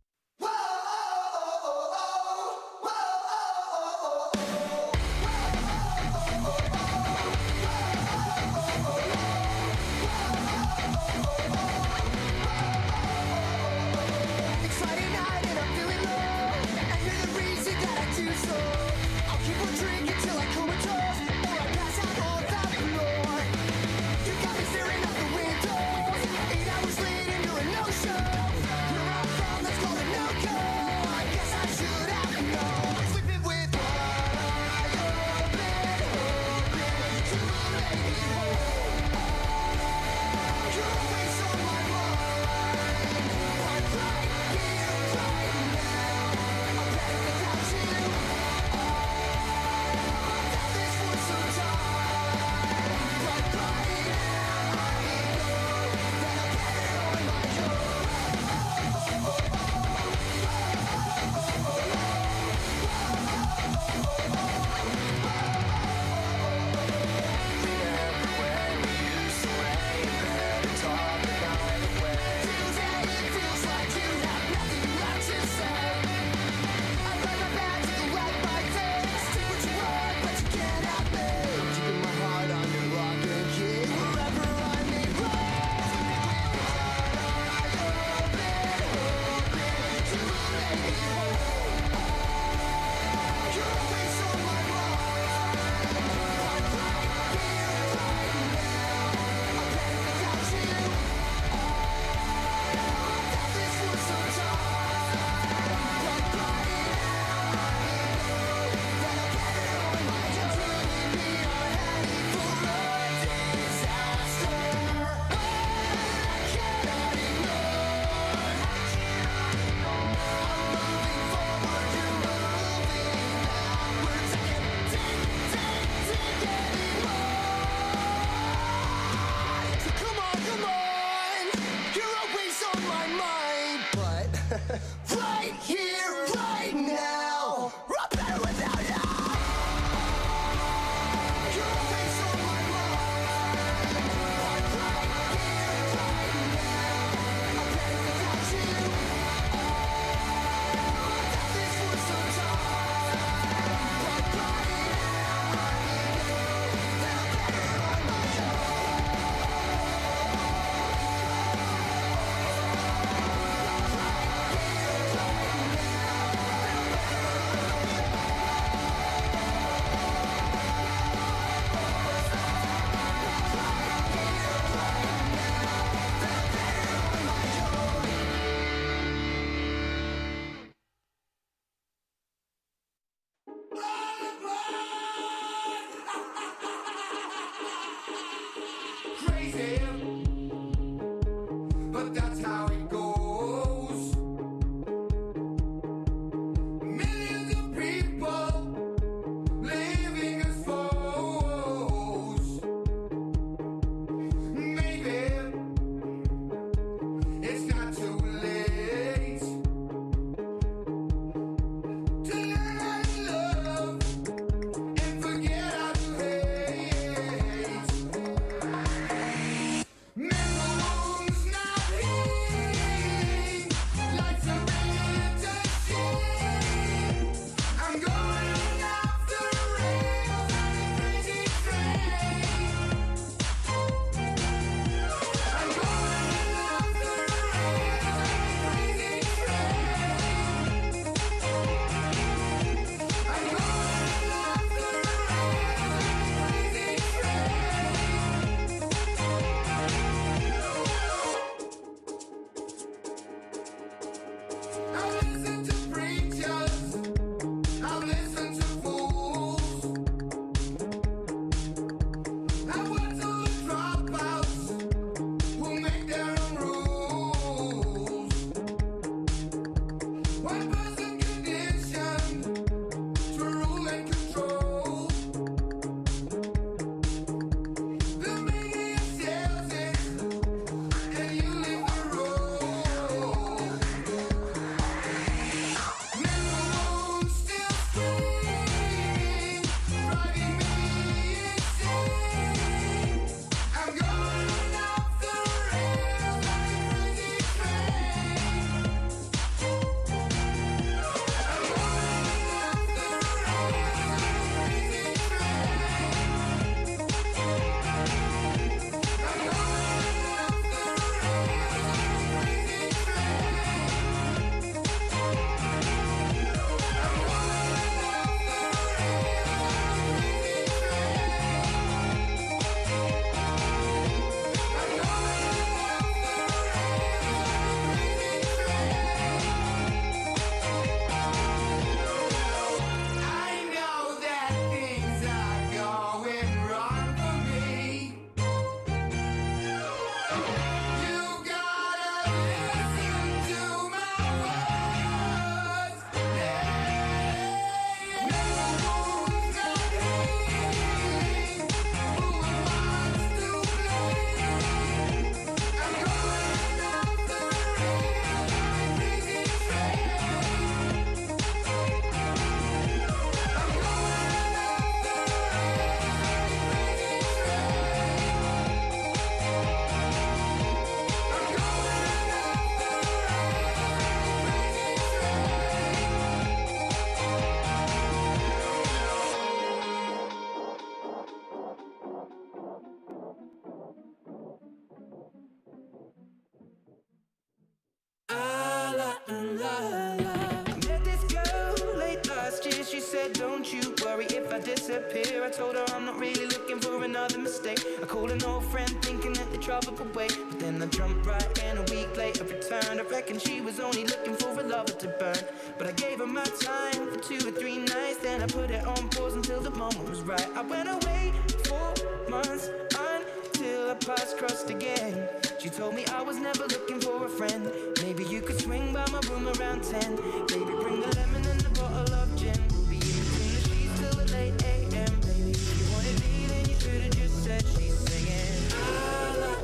said, don't you worry if I disappear. I told her I'm not really looking for another mistake. I called an old friend thinking that the trouble would wait, but then I jumped right in. A week later returned. I reckon she was only looking for a lover to burn, but I gave her my time for 2 or 3 nights. Then I put it on pause until the moment was right. I went away 4 months until our paths crossed again. She told me I was never looking for a friend. Maybe you could swing by my room around 10. Baby, bring the lemon and the bottle of gin. We'll be in between the sheets till the late AM. Baby, if you wanted me, then you should have just said she's singing.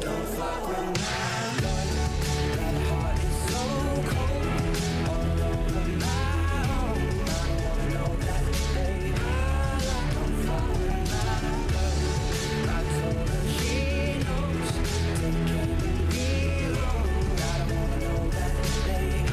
Don't fuck with my love. That heart is so cold. All over my own. I wanna know that, baby. Don't fuck with my love. I told her she knows. Taking me wrong. I don't wanna know that, baby.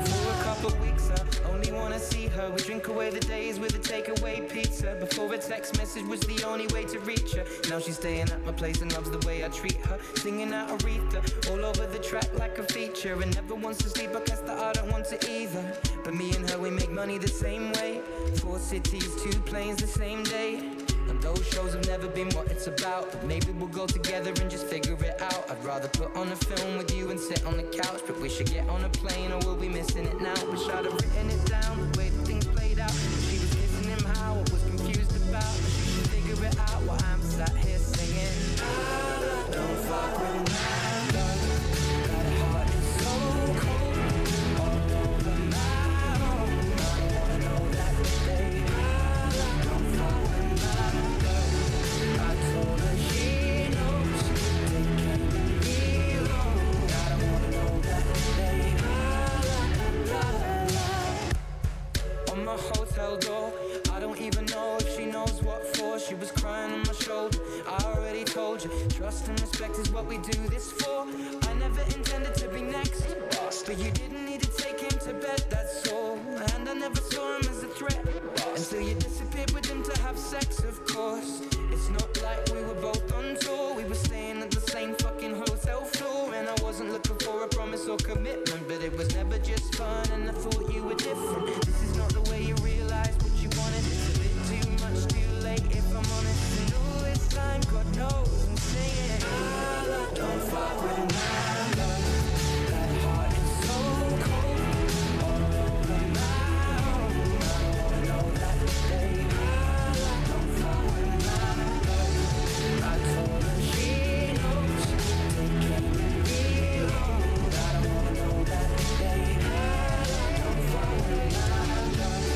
For a couple weeks, I only wanna see her. We drink away the days with a takeaway pizza. Before a text message was the only way to reach her. Now she's staying at my place and loves the way I treat her. Singing out Aretha all over the track like a feature. And never wants to sleep, I guess that I don't want to either. But me and her, we make money the same way. 4 cities, 2 planes the same day. And those shows have never been what it's about. But maybe we'll go together and just figure it out. I'd rather put on a film with you and sit on the couch. But we should get on a plane or we'll be missing it now. Wish I'd have written it down, the way that things played out. She was kissing him how, I was confused about. But she should figure it out while I'm sat here singing. Don't fuck with my love. That heart is so cold. All over my own. I wanna know that, baby. Don't fuck with my love. I told her she knows. Taking me wrong. I don't wanna know that, baby. On my hotel door, I don't even know if she knows what for. She was crying on my shoulder. I already told you, trust and respect is what we do this for. I never intended to be next, but you didn't need to take him to bed, that's all. And I never saw him as a threat until you disappeared with him to have sex, of course. It's not like we were both on tour. We were staying at the same fucking hotel floor. And I wasn't looking for a promise or commitment, but it was never just fun, and I thought you were different. This is not the way you realized what you wanted. It's a bit too much, too late if I'm honest. And all this time, God knows I'm singing. Don't fuck with my love. That heart is so cold. All over my own. I wanna know that, baby. Don't fuck with my love. I told her she knows. Taking me wrong. I don't wanna know that, baby. Don't fuck with my love.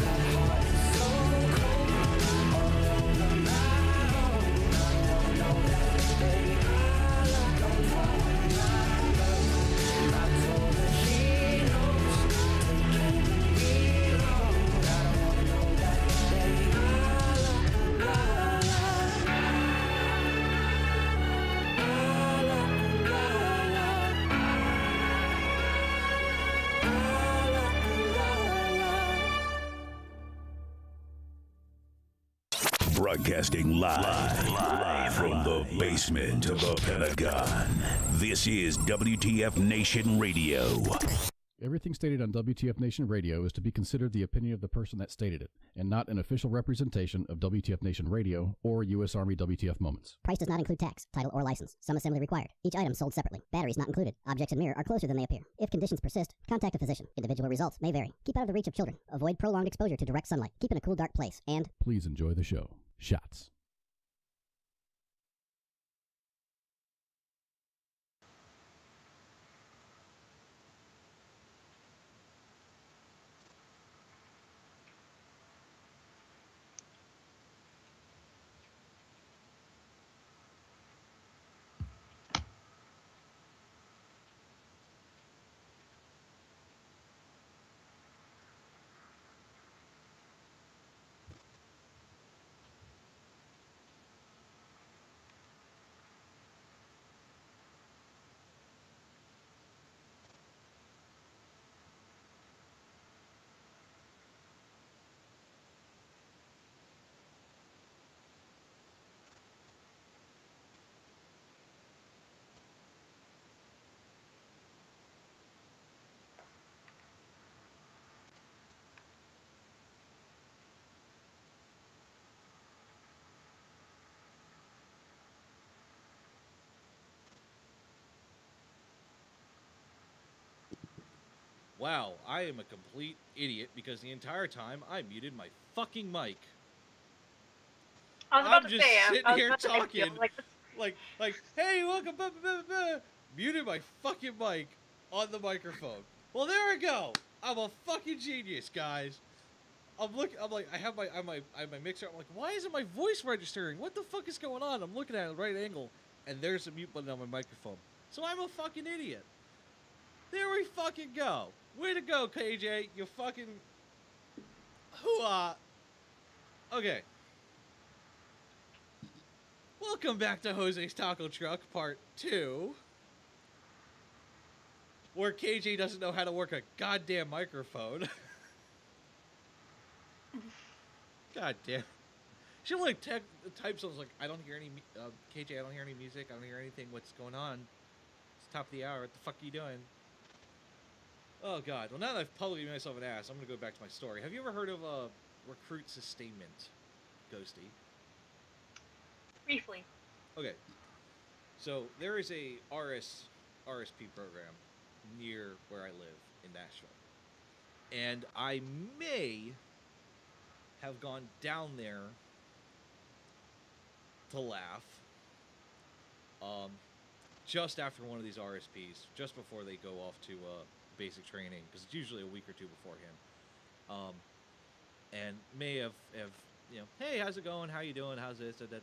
That heart is so cold. All over my own. I wanna know that, baby. Don't fuck with my love. I told her she knows. Taking me wrong. I don't wanna know that, baby. Broadcasting live from the basement of the Pentagon. This is WTF Nation Radio. Everything stated on WTF Nation Radio is to be considered the opinion of the person that stated it, and not an official representation of WTF Nation Radio or U.S. Army WTF Moments. Price does not include tax, title, or license. Some assembly required. Each item sold separately. Batteries not included. Objects in mirror are closer than they appear. If conditions persist, contact a physician. Individual results may vary. Keep out of the reach of children. Avoid prolonged exposure to direct sunlight. Keep in a cool, dark place. And Please enjoy the show. Shots. Wow, I am a complete idiot because the entire time I muted my fucking mic. I was about I'm to just say, sitting I was here about to say, talking, like, like, hey, welcome, blah, blah, blah, blah. Muted my fucking mic on the microphone. Well, there we go. I'm a fucking genius, guys. I'm like, I have my mixer. I'm like, why isn't my voice registering? What the fuck is going on? I'm looking at it at a right angle, and there's a mute button on my microphone. So I'm a fucking idiot. There we fucking go. Way to go, KJ. You fucking hoo-ah. Okay. Welcome back to Jose's Taco Truck Part 2. Where KJ doesn't know how to work a goddamn microphone. God damn. She only type something like, I don't hear any, KJ, I don't hear any music, I don't hear anything, what's going on? It's top of the hour, what the fuck are you doing? Oh god, well now that I've publicly made myself an ass, I'm gonna go back to my story. Have you ever heard of, recruit sustainment, Ghosty? briefly. Okay, so there is a RSP program near where I live in Nashville. And I may have gone down there to laugh just after one of these RSPs, just before they go off to basic training, because it's usually a week or two beforehand. And may have you know, hey, how's it going? How you doing? How's this? You know,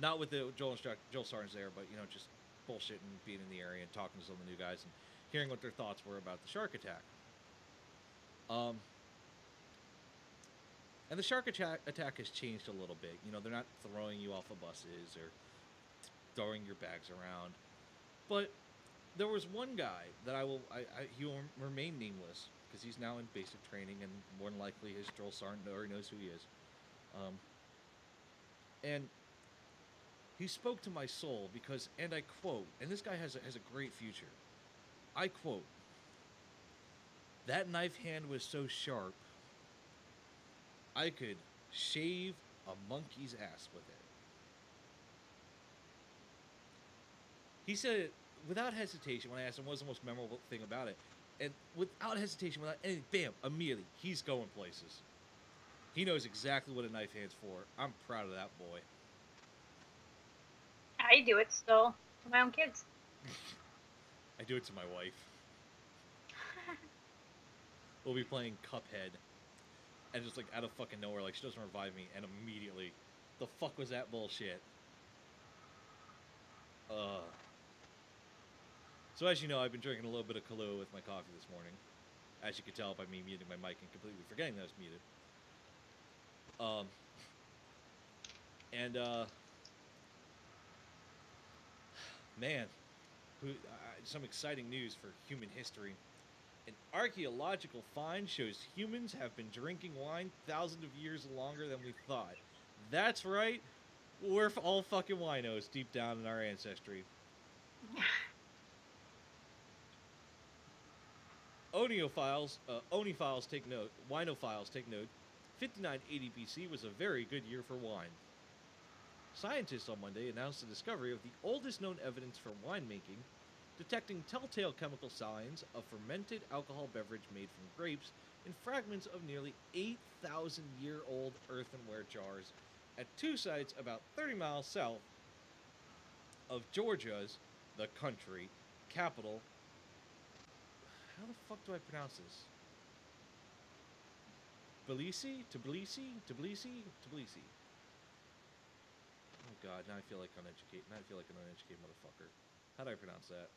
not with the Joel Sargent's there, but you know, just bullshitting, being in the area and talking to some of the new guys and hearing what their thoughts were about the shark attack. And the shark attack has changed a little bit. You know, they're not throwing you off of buses or throwing your bags around. But there was one guy that he will remain nameless because he's now in basic training, and more than likely his Joel Sargent already knows who he is. And he spoke to my soul because, and I quote, and this guy has a great future. I quote, "That knife hand was so sharp, I could shave a monkey's ass with it." He said it without hesitation when I asked him what was the most memorable thing about it. And without hesitation, without anything, bam, immediately, he's going places. He knows exactly what a knife hand's for. I'm proud of that boy. I do it still to my own kids. I do it to my wife. We'll be playing Cuphead, and just like out of fucking nowhere, like she doesn't revive me, and immediately, the fuck was that bullshit? So as you know, I've been drinking a little bit of Kahlua with my coffee this morning. As you can tell by me muting my mic and completely forgetting that I was muted. Man, some exciting news for human history. An archaeological find shows humans have been drinking wine thousands of years longer than we thought. That's right, we're all fucking winos deep down in our ancestry. Onophiles take note. Winophiles take note. 5980 BC was a very good year for wine. Scientists on Monday announced the discovery of the oldest known evidence for winemaking, detecting telltale chemical signs of fermented alcohol beverage made from grapes in fragments of nearly 8,000-year-old earthenware jars at two sites about 30 miles south of Georgia's, the country, capital. How the fuck do I pronounce this? Tbilisi? Oh god, now I feel like uneducated. Now I feel like an uneducated motherfucker. How do I pronounce that?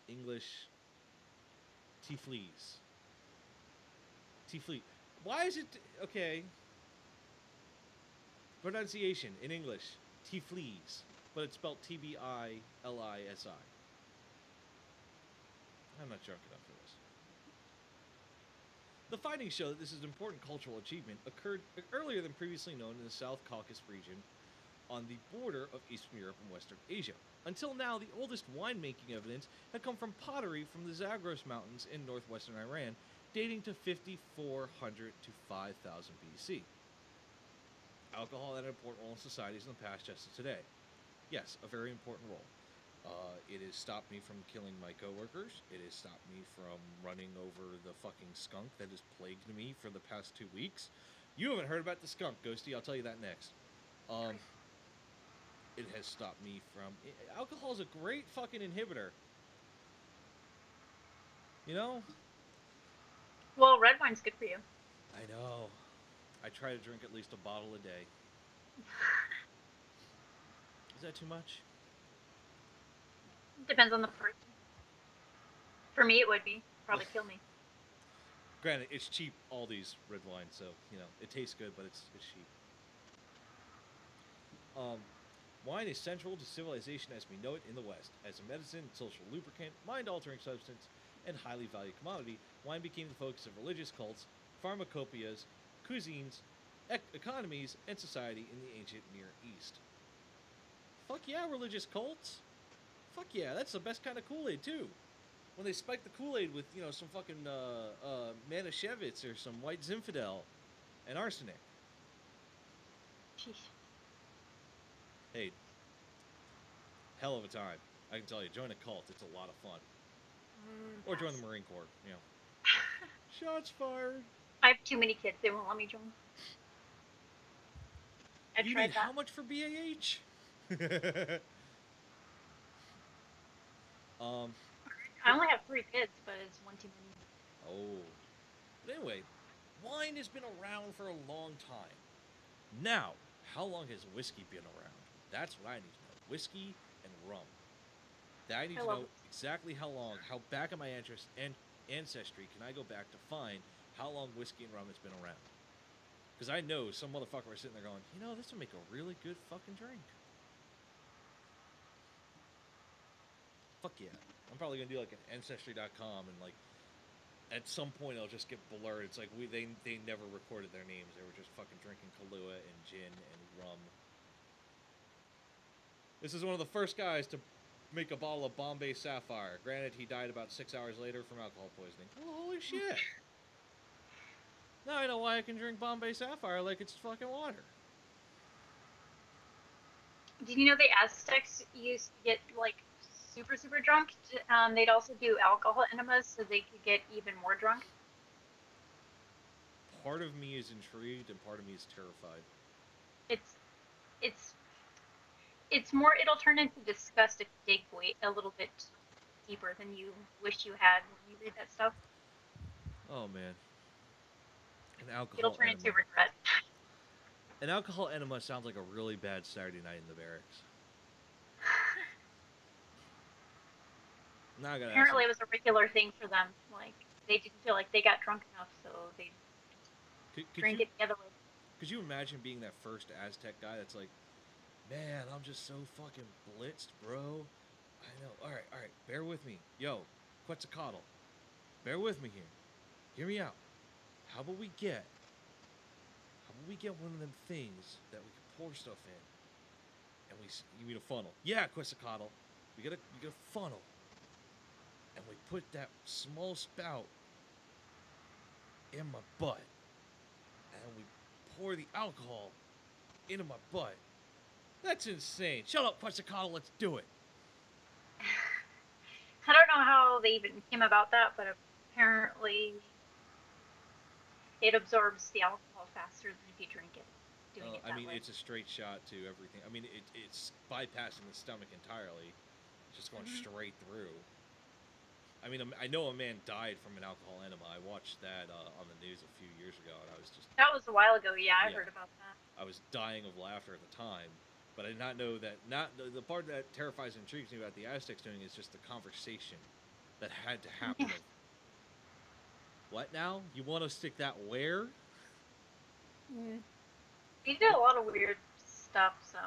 English. Tiflis. Tiflis. Why is it okay? Pronunciation in English. Tiflis. But it's spelled Tbilisi. I'm not drunk enough for this. The findings show that this is an important cultural achievement occurred earlier than previously known in the South Caucasus region on the border of Eastern Europe and Western Asia. Until now, the oldest winemaking evidence had come from pottery from the Zagros Mountains in northwestern Iran, dating to 5,400 to 5,000 BC. Alcohol had an important role in societies in the past just as today. Yes, a very important role. It has stopped me from killing my coworkers. It has stopped me from running over the fucking skunk that has plagued me for the past 2 weeks. You haven't heard about the skunk, Ghosty. I'll tell you that next. It has stopped me from... Alcohol is a great fucking inhibitor. You know? Well, red wine's good for you. I know. I try to drink at least a bottle a day. Is that too much? Depends on the person. For me, it would be. Probably kill me. Granted, it's cheap, all these red wines, so, you know, it tastes good, but it's cheap. Wine is central to civilization as we know it in the West. As a medicine, social lubricant, mind-altering substance, and highly valued commodity, wine became the focus of religious cults, pharmacopoeias, cuisines, economies, and society in the ancient Near East. Fuck yeah, religious cults! Fuck yeah, that's the best kind of Kool-Aid, too. When they spike the Kool-Aid with, you know, some fucking Manischewitz or some White Zinfandel and arsenic. Sheesh. Hey, hell of a time. I can tell you, join a cult. It's a lot of fun. Or join the Marine Corps, you know. Shots fired. I have too many kids. They won't let me join. I You tried need that. how much for BAH? I only have 3 kids, but it's one too many. Oh. But anyway, wine has been around for a long time. Now, how long has whiskey been around? That's what I need to know. Whiskey and rum. I need to know exactly how long, how back in my ancestry can I go back to find how long whiskey and rum has been around. Because I know some motherfucker was sitting there going, you know, this would make a really good fucking drink. Fuck yeah. I'm probably going to do like an Ancestry.com and like at some point it'll just get blurred. It's like they never recorded their names. They were just fucking drinking Kahlua and gin and rum. This is one of the first guys to make a bottle of Bombay Sapphire. Granted, he died about 6 hours later from alcohol poisoning. Oh, holy shit. Now I know why I can drink Bombay Sapphire like it's fucking water. Did you know the Aztecs used to get like super, super drunk? They'd also do alcohol enemas so they could get even more drunk. Part of me is intrigued and part of me is terrified. It's more, it'll turn into disgust if you dig a little bit deeper than you wish you had when you read that stuff. Oh man. An alcohol It'll turn enema. into regret. An alcohol enema sounds like a really bad Saturday night in the barracks. Now I gotta Apparently it was a regular thing for them. Like, they didn't feel like they got drunk enough, so they drank it together with. Could you imagine being that first Aztec guy that's like, man, I'm just so fucking blitzed, bro. I know. Alright, bear with me. Yo, Quetzalcoatl, bear with me here. Hear me out. How about we get one of them things that we can pour stuff in? And you mean a funnel? Yeah, Quetzalcoatl. We get a funnel. And we put that small spout in my butt. And we pour the alcohol into my butt. That's insane. Shut up, Quetzalcoatl. Let's do it. I don't know how they even came about that, but apparently it absorbs the alcohol faster than if you drink it. Doing it that way. It's a straight shot to everything. I mean, it's bypassing the stomach entirely. It's just going straight through. I mean, I know a man died from an alcohol enema. I watched that on the news a few years ago, and I was just... That was a while ago, yeah, I heard about that. I was dying of laughter at the time, but I did not know that... The part that terrifies and intrigues me about the Aztecs doing is just the conversation that had to happen. What now? You want to stick that where? He did a lot of weird stuff, so...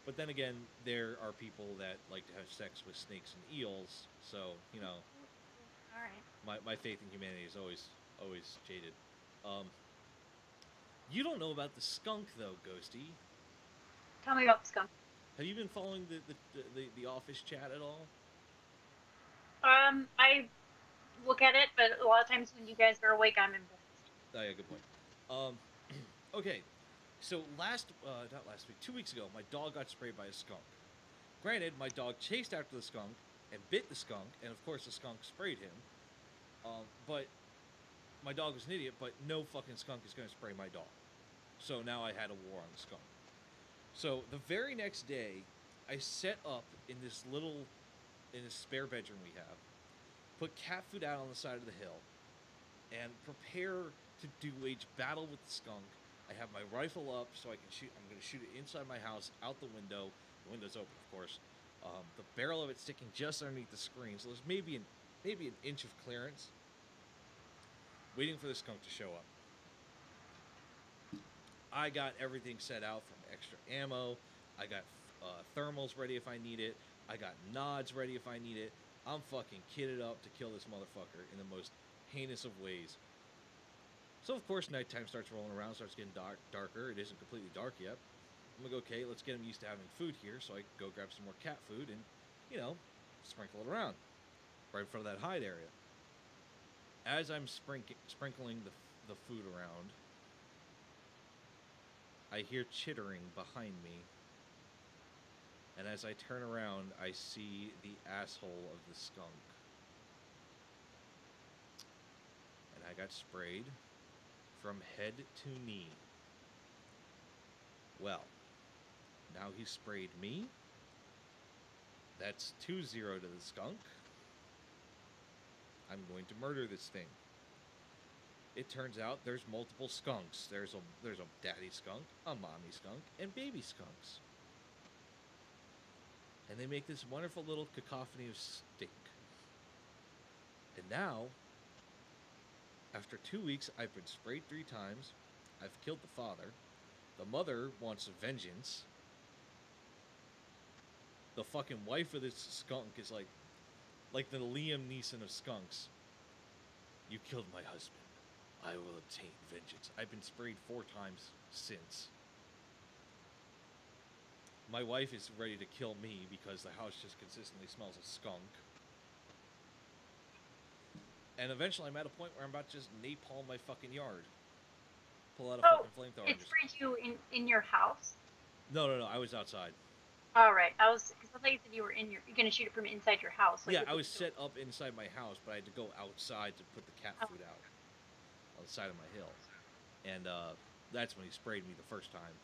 But then again, there are people that like to have sex with snakes and eels, so, you know, Alright. my faith in humanity is always jaded. You don't know about the skunk, though, Ghosty. Tell me about the skunk. Have you been following the office chat at all? I look at it, but a lot of times when you guys are awake, I'm in bed. Oh, yeah, good point. Okay, so not last week, 2 weeks ago, my dog got sprayed by a skunk. Granted, my dog chased after the skunk and bit the skunk, and of course the skunk sprayed him. But my dog was an idiot, but no fucking skunk is going to spray my dog. So now I had a war on the skunk. So the very next day, I set up in this spare bedroom we have, put cat food out on the side of the hill, and prepare to wage battle with the skunk. I have my rifle up so I can shoot. I'm going to shoot it inside my house, out the window. The window's open, of course. The barrel of it sticking just underneath the screen, so there's maybe an inch of clearance. Waiting for the skunk to show up. I got everything set out from extra ammo. I got thermals ready if I need it. I got nods ready if I need it. I'm fucking kitted up to kill this motherfucker in the most heinous of ways. So of course nighttime starts rolling around, starts getting darker. It isn't completely dark yet. I'm like, okay, let's get him used to having food here, so I go grab some more cat food and, you know, sprinkle it around right in front of that hide area. As I'm sprinkling the food around, I hear chittering behind me. And as I turn around, I see the asshole of the skunk. And I got sprayed from head to knee. Well, now he sprayed me. That's 2-0 to the skunk. I'm going to murder this thing. It turns out there's multiple skunks. There's a daddy skunk, a mommy skunk, and baby skunks. And they make this wonderful little cacophony of stink. And now, after 2 weeks, I've been sprayed 3 times. I've killed the father. The mother wants vengeance. The fucking wife of this skunk is like the Liam Neeson of skunks. You killed my husband. I will obtain vengeance. I've been sprayed 4 times since. My wife is ready to kill me because the house just consistently smells of skunk. And eventually I'm at a point where I'm about to just napalm my fucking yard. Pull out a fucking flamethrower. It sprayed you in your house? No, I was outside. Alright, because I thought you said you're going to shoot it from inside your house. Like, yeah, I was set up inside my house, but I had to go outside to put the cat food out on the side of my hill. And that's when he sprayed me the first time.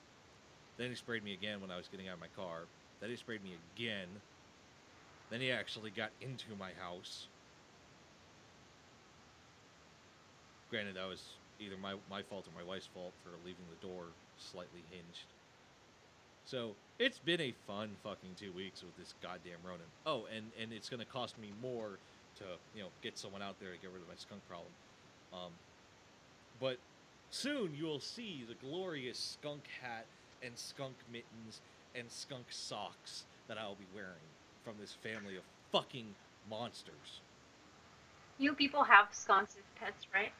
Then he sprayed me again when I was getting out of my car. Then he sprayed me again. Then he actually got into my house. Granted, that was either my fault or my wife's fault for leaving the door slightly hinged. So, it's been a fun fucking 2 weeks with this goddamn Ronin. Oh, and it's going to cost me more to, get someone out there to get rid of my skunk problem. But soon you will see the glorious skunk hat and skunk mittens and skunk socks that I'll be wearing from this family of fucking monsters. You people have skunks as pets, right?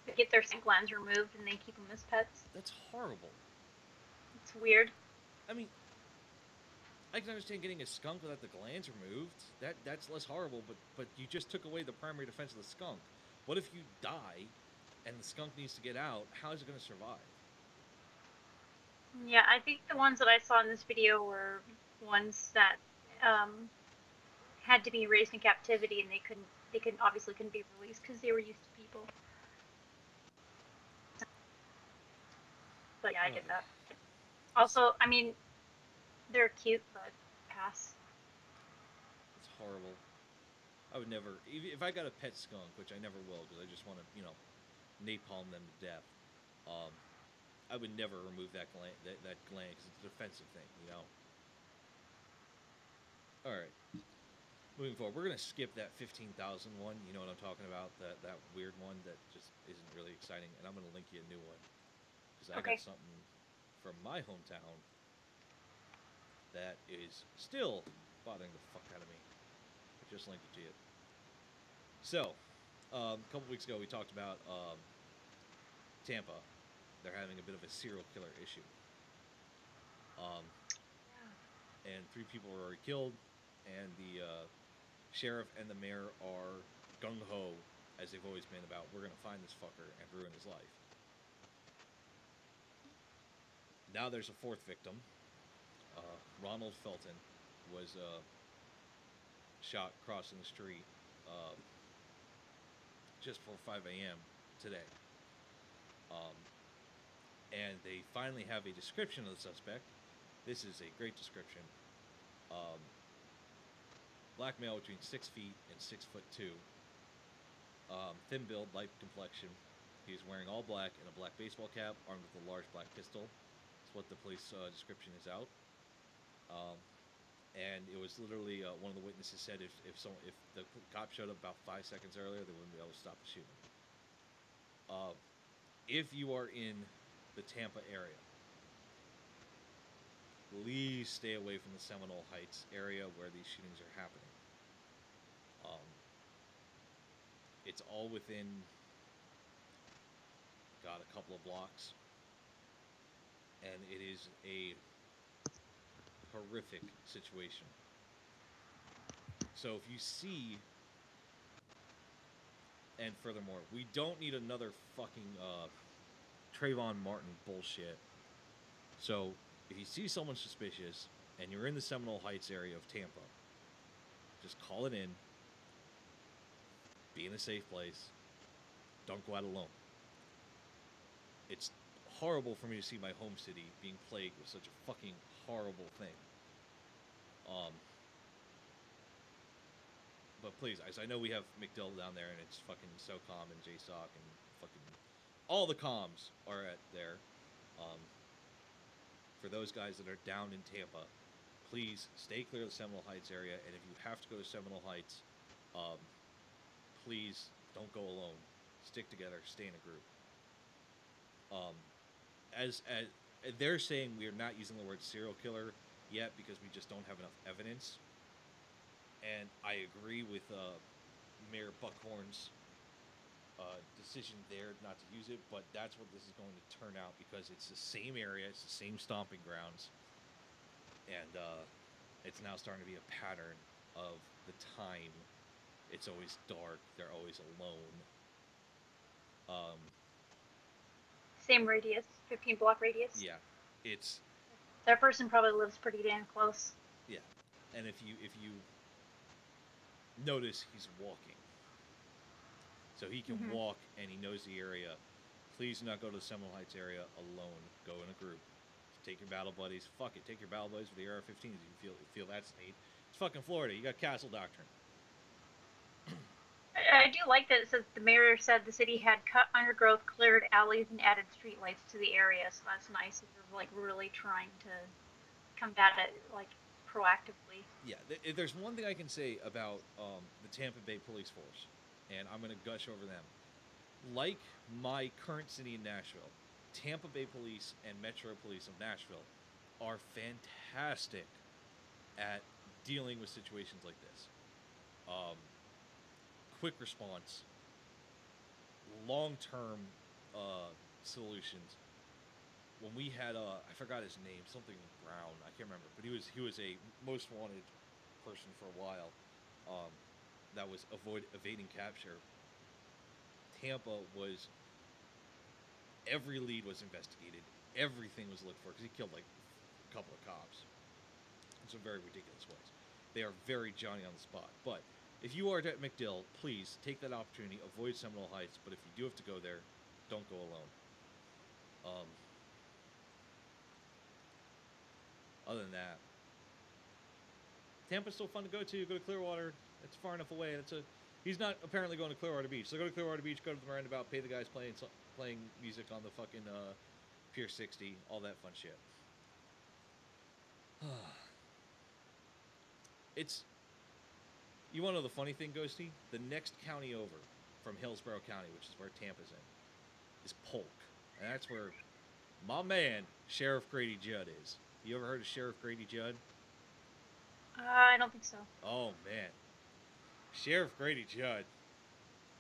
They get their stink glands removed and they keep them as pets. That's horrible. It's weird. I mean, I can understand getting a skunk without the glands removed. That's less horrible, but you just took away the primary defense of the skunk. What if you die and the skunk needs to get out? How is it going to survive? Yeah, I think the ones that I saw in this video were ones that had to be raised in captivity, and they obviously couldn't be released because they were used to people. But yeah, I get that. Also, I mean, they're cute, but pass. It's horrible. I would never, if I got a pet skunk, which I never will, because I just want to, napalm them to death. I would never remove that gland because it's a defensive thing, All right. Moving forward, we're gonna skip that 15,000 one. You know what I'm talking about? That weird one that just isn't really exciting, and I'm gonna link you a new one because I got something from my hometown that is still bothering the fuck out of me. I just linked it to you. So, a couple weeks ago we talked about Tampa. They're having a bit of a serial killer issue. And 3 people were already killed, and the sheriff and the mayor are gung-ho, as they've always been, about we're going to find this fucker and ruin his life. Now there's a 4th victim. Ronald Felton was shot crossing the street just before 5 a.m. today. And they finally have a description of the suspect. This is a great description. Black male between 6 feet and 6'2". Thin build, light complexion. He was wearing all black and a black baseball cap, armed with a large black pistol. That's what the police description is out. And it was literally one of the witnesses said if the cop showed up about 5 seconds earlier, they wouldn't be able to stop the shooting. If you are in the Tampa area, please stay away from the Seminole Heights area where these shootings are happening. It's all within, a couple of blocks, and it is a horrific situation. So if you see, and furthermore, we don't need another fucking Trayvon Martin bullshit. So if you see someone suspicious and you're in the Seminole Heights area of Tampa, just call it in. Be in a safe place. Don't go out alone. It's horrible for me to see my home city being plagued with such a fucking horrible thing. But please, I know we have McDill down there, and it's fucking SOCOM and JSOC and fucking all the comms are at there. For those guys that are down in Tampa, please stay clear of the Seminole Heights area, and if you have to go to Seminole Heights, please don't go alone. Stick together. Stay in a group. As they're saying, we are not using the word serial killer yet because we just don't have enough evidence. And I agree with Mayor Buckhorn's decision there not to use it, but that's what this is going to turn out because it's the same area, it's the same stomping grounds, and it's now starting to be a pattern of the time. It's always dark. They're always alone. Same radius, 15-block radius. Yeah, it's that person probably lives pretty damn close. Yeah, and if you notice, he's walking, so he can walk and he knows the area. Please do not go to the Seminole Heights area alone. Go in a group. Take your battle buddies. Fuck it. Take your battle buddies with the AR-15s. You feel that's neat. It's fucking Florida. You got Castle Doctrine. I do like that it says the mayor said the city had cut undergrowth, cleared alleys, and added streetlights to the area. So that's nice. They're like really trying to combat it like proactively. Yeah, there's one thing I can say about the Tampa Bay Police Force, and I'm going to gush over them. Like my current city in Nashville, Tampa Bay Police and Metro Police of Nashville are fantastic at dealing with situations like this. Quick response, long-term solutions. When we had I forgot his name, something Brown, I can't remember, but he was a most wanted person for a while. That was evading capture. Tampa was, every lead was investigated, everything was looked for because he killed like a couple of cops in some very ridiculous ways. They are very Johnny on the spot, but if you are at McDill, please take that opportunity. Avoid Seminole Heights, but if you do have to go there, don't go alone. Other than that, Tampa's still fun to go to. Go to Clearwater. It's far enough away. He's not apparently going to Clearwater Beach. So go to Clearwater Beach. Go to the roundabout. Pay the guys playing music on the fucking Pier 60. All that fun shit. You want to know the funny thing, Ghosty? The next county over from Hillsborough County, which is where Tampa's in, is Polk. And that's where my man, Sheriff Grady Judd, is. You ever heard of Sheriff Grady Judd? I don't think so. Oh, man. Sheriff Grady Judd.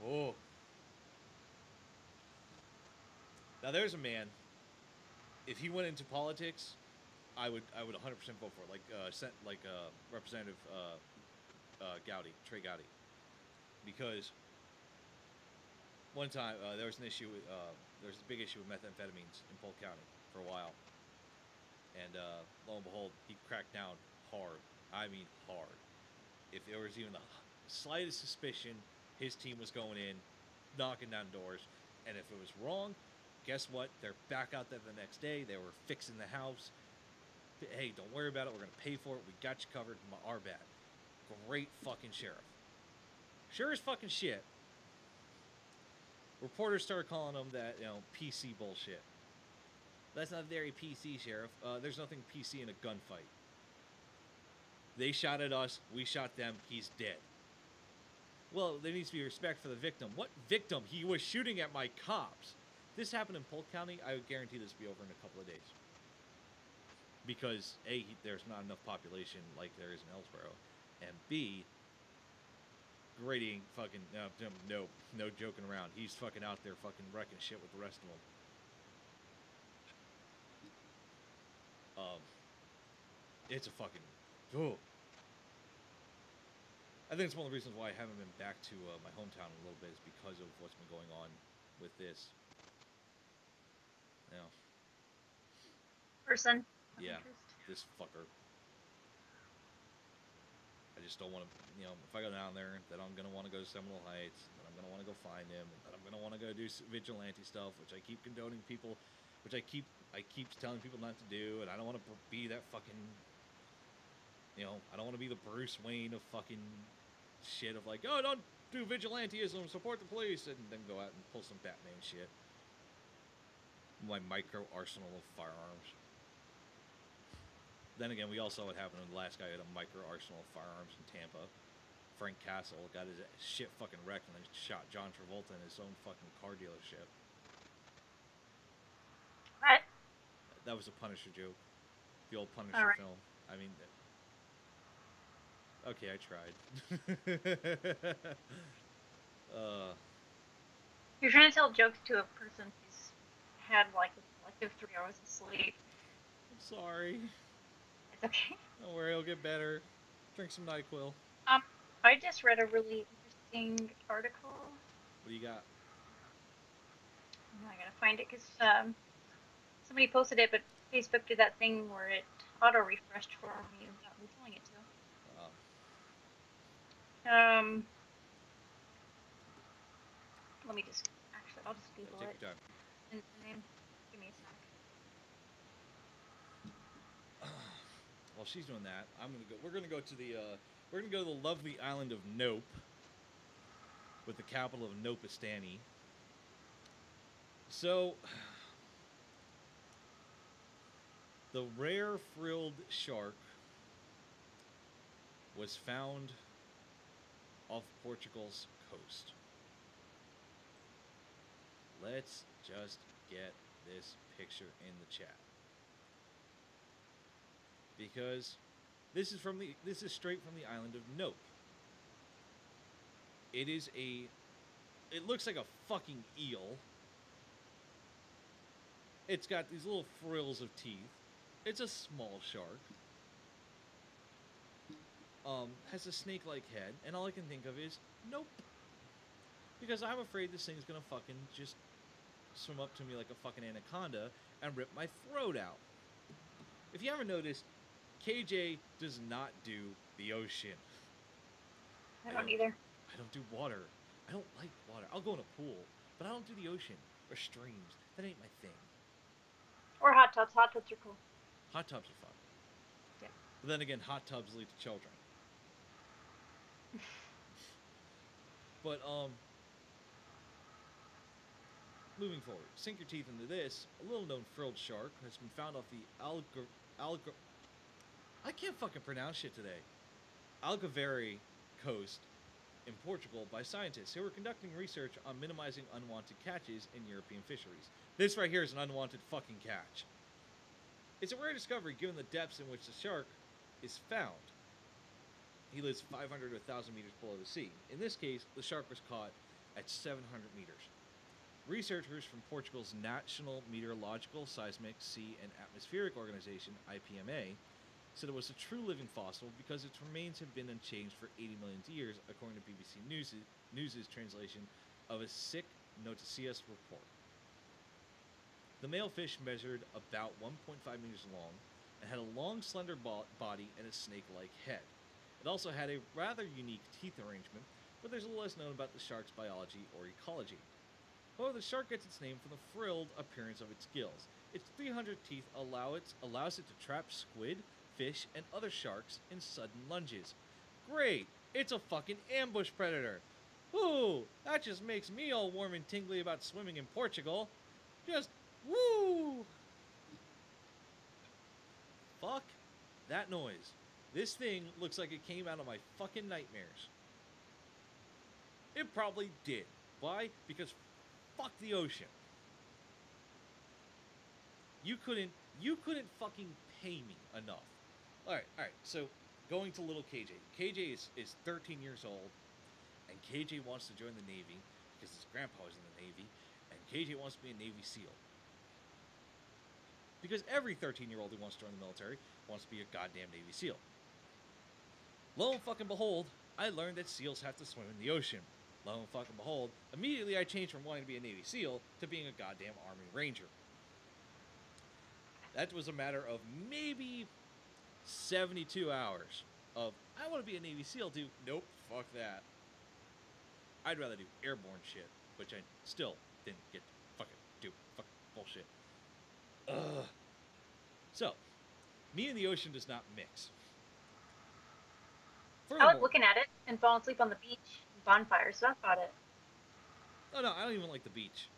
Oh. Now, there's a man, if he went into politics, I would 100% vote for it. Like Representative Gowdy, Trey Gowdy. Because one time there was an issue with, there was a big issue with methamphetamines in Polk County for a while. And lo and behold, he cracked down hard. I mean hard. If there was even the slightest suspicion, his team was going in, knocking down doors. And if it was wrong, guess what? They're back out there the next day. They were fixing the house. Hey, don't worry about it. We're going to pay for it. We got you covered. Our bad. Great fucking sheriff. Sure as fucking shit. Reporters started calling him that, PC bullshit. That's not very PC, Sheriff. There's nothing PC in a gunfight. They shot at us. We shot them. He's dead. Well, there needs to be respect for the victim. What victim? He was shooting at my cops. This happened in Polk County. I would guarantee this will be over in a couple of days. Because, A, there's not enough population like there is in Ellsboro. And B, Grady ain't fucking, no joking around. He's fucking out there fucking wrecking shit with the rest of them. It's a fucking, I think it's one of the reasons why I haven't been back to my hometown in a little bit is because of what's been going on with this. Person. Yeah, this fucker. I just don't want to, if I go down there, then I'm going to want to go to Seminole Heights, then I'm going to want to go find him, and then I'm going to want to go do vigilante stuff, which I keep condoning people, which I keep telling people not to do, and I don't want to be that fucking, I don't want to be the Bruce Wayne of fucking shit of like, oh, don't do vigilanteism, support the police, and then go out and pull some Batman shit. My micro arsenal of firearms. Then again, we also saw what happened when the last guy had a micro arsenal of firearms in Tampa. Frank Castle got his shit fucking wrecked and then shot John Travolta in his own fucking car dealership. What? That was a Punisher joke. The old Punisher film. I mean, okay, I tried. You're trying to tell jokes to a person who's had like a collective 3 hours of sleep. I'm sorry. It's okay. Don't worry, it'll get better. Drink some NyQuil. I just read a really interesting article. What do you got? I gotta find it because somebody posted it, but Facebook did that thing where it auto-refreshed for me without me telling it to. Let me just, actually, I'll just Google Take it. your time. And then, give me a sec. While she's doing that, we're gonna go to the lovely island of Nope, with the capital of Nopestani. So, the rare frilled shark was found off Portugal's coast. Let's just get this picture in the chat. Because this is straight from the island of Nope. It looks like a fucking eel. It's got these little frills of teeth. It's a small shark. Has a snake-like head, and all I can think of is nope. Because I'm afraid this thing's gonna fucking just swim up to me like a fucking anaconda and rip my throat out. If you haven't noticed, KJ does not do the ocean. I don't either. I don't do water. I don't like water. I'll go in a pool, but I don't do the ocean or streams. That ain't my thing. Or hot tubs. Hot tubs are cool. Hot tubs are fun. Yeah. But then again, hot tubs lead to children. But, moving forward, sink your teeth into this. A little-known frilled shark has been found off the I can't fucking pronounce shit today. Algarve coast in Portugal by scientists who were conducting research on minimizing unwanted catches in European fisheries. This right here is an unwanted fucking catch. It's a rare discovery given the depths in which the shark is found. He lives 500 to 1,000 meters below the sea. In this case, the shark was caught at 700 meters. Researchers from Portugal's National Meteorological, Seismic, Sea and Atmospheric Organization, IPMA, said it was a true living fossil because its remains have been unchanged for 80 million years, according to BBC News' translation of a SIC Noticias report. The male fish measured about 1.5 meters long, and had a long, slender body and a snake-like head. It also had a rather unique teeth arrangement, but there's a little less known about the shark's biology or ecology. However, the shark gets its name from the frilled appearance of its gills. Its 300 teeth allows it to trap squid, fish, and other sharks in sudden lunges. Great! It's a fucking ambush predator! Ooh, that just makes me all warm and tingly about swimming in Portugal. Just, woo! Fuck that noise. This thing looks like it came out of my fucking nightmares. It probably did. Why? Because fuck the ocean. You couldn't fucking pay me enough. Alright, so going to little KJ. KJ is 13 years old, and KJ wants to join the Navy because his grandpa was in the Navy, and KJ wants to be a Navy SEAL. Because every 13-year-old who wants to join the military wants to be a goddamn Navy SEAL. Lo and fucking behold, I learned that SEALs have to swim in the ocean. Lo and fucking behold, immediately I changed from wanting to be a Navy SEAL to being a goddamn Army Ranger. That was a matter of maybe 72 hours of, I want to be a Navy SEAL, dude. Nope, fuck that. I'd rather do airborne shit, which I still didn't get to fucking do. Fucking bullshit. Ugh. So, me and the ocean does not mix. I like looking at it and falling asleep on the beach and bonfires, so that's about it. Oh no, I don't even like the beach.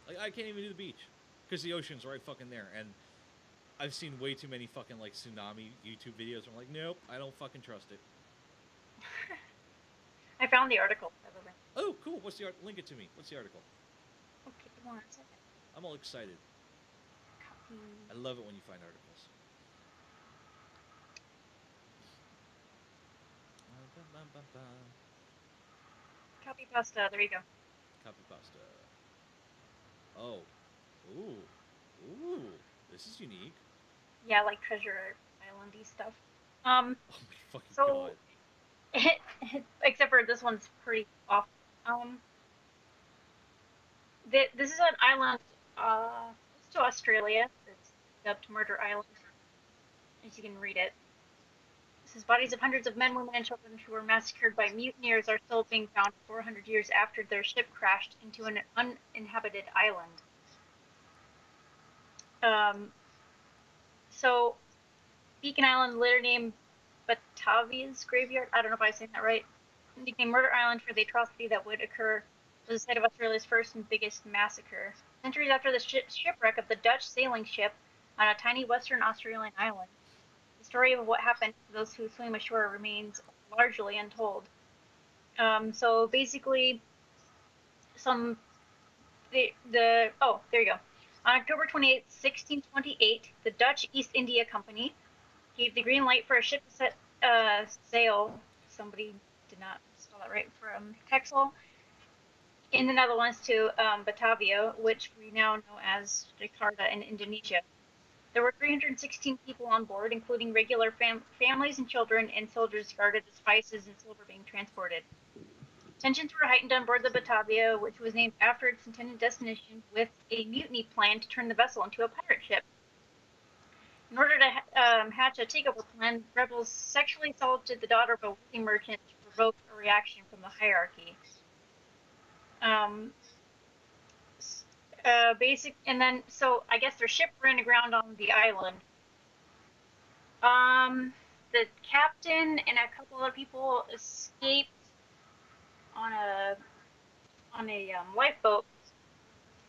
Like, I can't even do the beach. Because the ocean's right fucking there, and I've seen way too many fucking, like, tsunami YouTube videos where I'm like, nope, I don't fucking trust it. I found the article. Oh, cool. What's the link it to me. What's the article? Okay, come on a second. I'm all excited. Copy. I love it when you find articles. Copy pasta. There you go. Copy pasta. Oh. Ooh. Ooh. This is unique. Yeah, like Treasure Island-y stuff. Oh my fucking god. Except for this one's pretty off. This is an island close to Australia. It's dubbed Murder Island, as you can read it. It says bodies of hundreds of men, women, and children who were massacred by mutineers are still being found 400 years after their ship crashed into an uninhabited island. So, Beacon Island, later named Batavia's Graveyard, I don't know if I'm saying that right, nicknamed Murder Island for the atrocity that would occur, was the site of Australia's first and biggest massacre. Centuries after the shipwreck of the Dutch sailing ship on a tiny Western Australian island, the story of what happened to those who swam ashore remains largely untold. So basically, there you go. On October 28, 1628, the Dutch East India Company gave the green light for a ship to set sail. Somebody did not spell that right, from Texel in the Netherlands to Batavia, which we now know as Jakarta in Indonesia. There were 316 people on board, including regular families and children, and soldiers guarded the spices and silver being transported. Tensions were heightened on board the Batavia, which was named after its intended destination, with a mutiny plan to turn the vessel into a pirate ship. In order to hatch a takeover plan, rebels sexually assaulted the daughter of a wealthy merchant to provoke a reaction from the hierarchy. So I guess their ship ran aground on the island. The captain and a couple other people escaped on a lifeboat.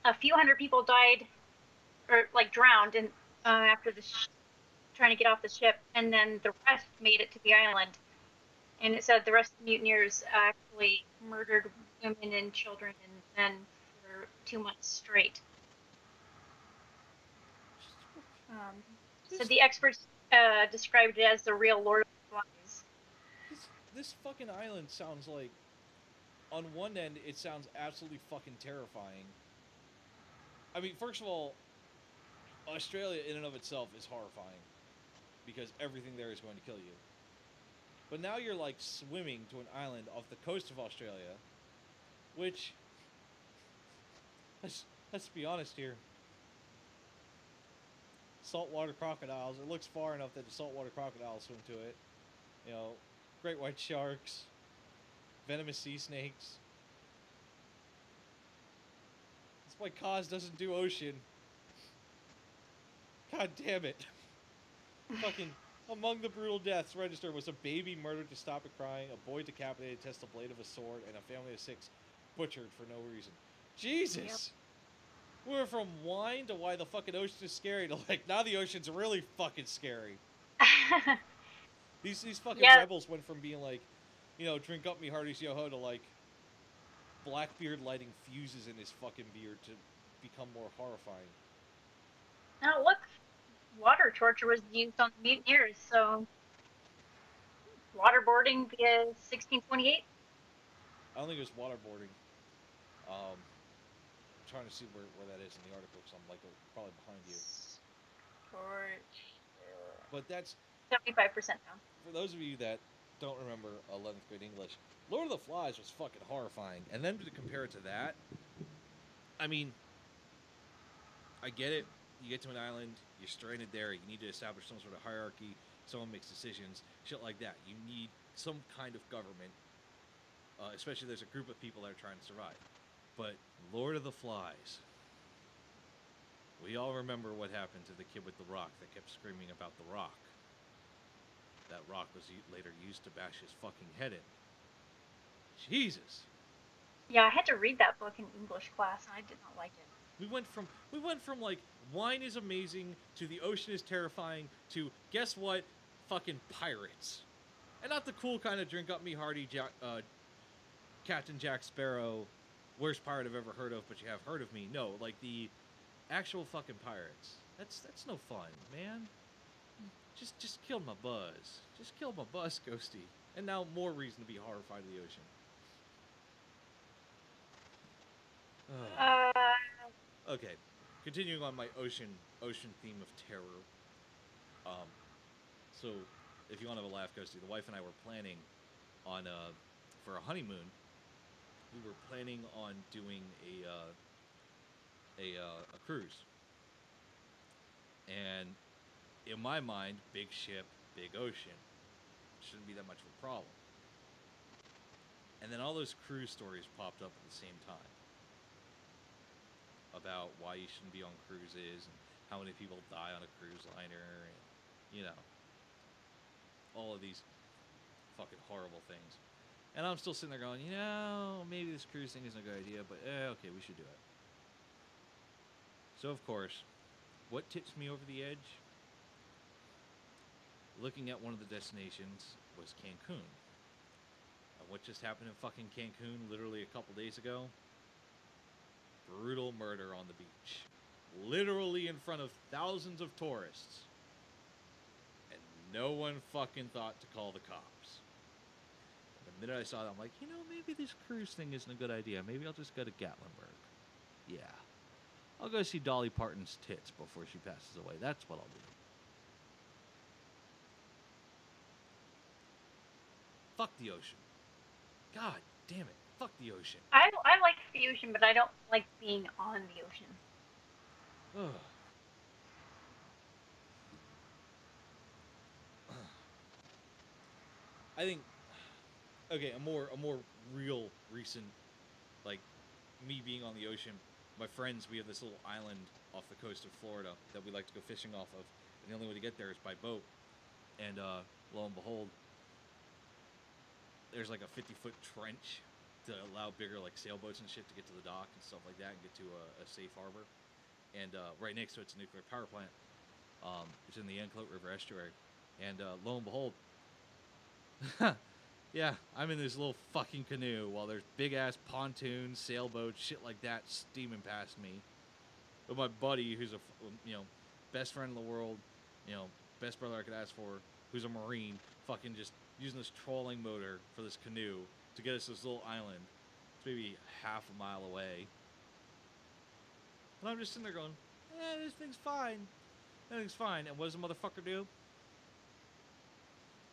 A few hundred people died, or like drowned, and after trying to get off the ship, and then the rest made it to the island. And it said the rest of the mutineers actually murdered women and children and men for 2 months straight. So the experts described it as the real Lord of the Flies. This fucking island sounds like, on one end, it sounds absolutely fucking terrifying. I mean, first of all, Australia in and of itself is horrifying, because everything there is going to kill you. But now you're like swimming to an island off the coast of Australia, which, let's be honest here, saltwater crocodiles. It looks far enough that the saltwater crocodiles swim to it. You know, great white sharks, venomous sea snakes. That's why Kaz doesn't do ocean. God damn it. Fucking among the brutal deaths registered was a baby murdered to stop it crying, a boy decapitated to test the blade of a sword, and a family of 6 butchered for no reason. Jesus! Yep. We were from wine to why the fucking ocean is scary to like, now the ocean's really fucking scary. These fucking rebels went from being like, you know, drink up me hearties yo-ho to like Blackbeard lighting fuses in his fucking beard to become more horrifying. Now look, water torture was used on the mutineers, so waterboarding via 1628. I don't think it was waterboarding. I'm trying to see where that is in the article, because I'm like probably behind you. But that's 75% down. For those of you that don't remember 11th grade English, Lord of the Flies was fucking horrifying. And then to compare it to that, I mean, I get it. You get to an island, you're stranded there, you need to establish some sort of hierarchy, someone makes decisions, shit like that. You need some kind of government, especially there's a group of people that are trying to survive. But Lord of the Flies, we all remember what happened to the kid with the rock that kept screaming about the rock. That rock was later used to bash his fucking head in. Jesus. Yeah, I had to read that book in English class, and I did not like it. We went from like wine is amazing to the ocean is terrifying to guess what, fucking pirates, and not the cool kind of drink up me hearty Captain Jack Sparrow, worst pirate I've ever heard of, but you have heard of me. No, like the actual fucking pirates. That's no fun, man. Just killed my buzz. Just killed my buzz, Ghosty, and now more reason to be horrified of the ocean. Okay, continuing on my ocean theme of terror. So if you want to have a laugh, Ghosty, the wife and I were planning on for a honeymoon. We were planning on doing a cruise, and in my mind, big ship, big ocean, shouldn't be that much of a problem. And then all those cruise stories popped up at the same time about why you shouldn't be on cruises and how many people die on a cruise liner and, you know, all of these fucking horrible things. And I'm still sitting there going, you know, maybe this cruise thing isn't a good idea, but okay, we should do it. So, of course, what tips me over the edge? Looking at one of the destinations was Cancun. And what just happened in fucking Cancun literally a couple days ago? Brutal murder on the beach. Literally in front of thousands of tourists. And no one fucking thought to call the cops. The minute I saw that, I'm like, you know, maybe this cruise thing isn't a good idea. Maybe I'll just go to Gatlinburg. Yeah. I'll go see Dolly Parton's tits before she passes away. That's what I'll do. Fuck the ocean. God damn it. Fuck the ocean. I like the ocean, but I don't like being on the ocean. Ugh. I think, okay, a more real recent, like, me being on the ocean. My friends, we have this little island off the coast of Florida that we like to go fishing off of, and the only way to get there is by boat. And lo and behold, there's like a 50-foot trench to allow bigger like sailboats and shit to get to the dock and stuff like that and get to a safe harbor. And right next to it's a nuclear power plant. It's in the Anclote River estuary. And lo and behold, yeah, I'm in this little fucking canoe while there's big ass pontoons, sailboats, shit like that steaming past me. With my buddy, who's a best friend in the world, best brother I could ask for, who's a Marine, fucking just using this trolling motor for this canoe to get us to this little island. It's maybe half a mile away. And I'm just sitting there going, this thing's fine. Everything's fine. And what does the motherfucker do?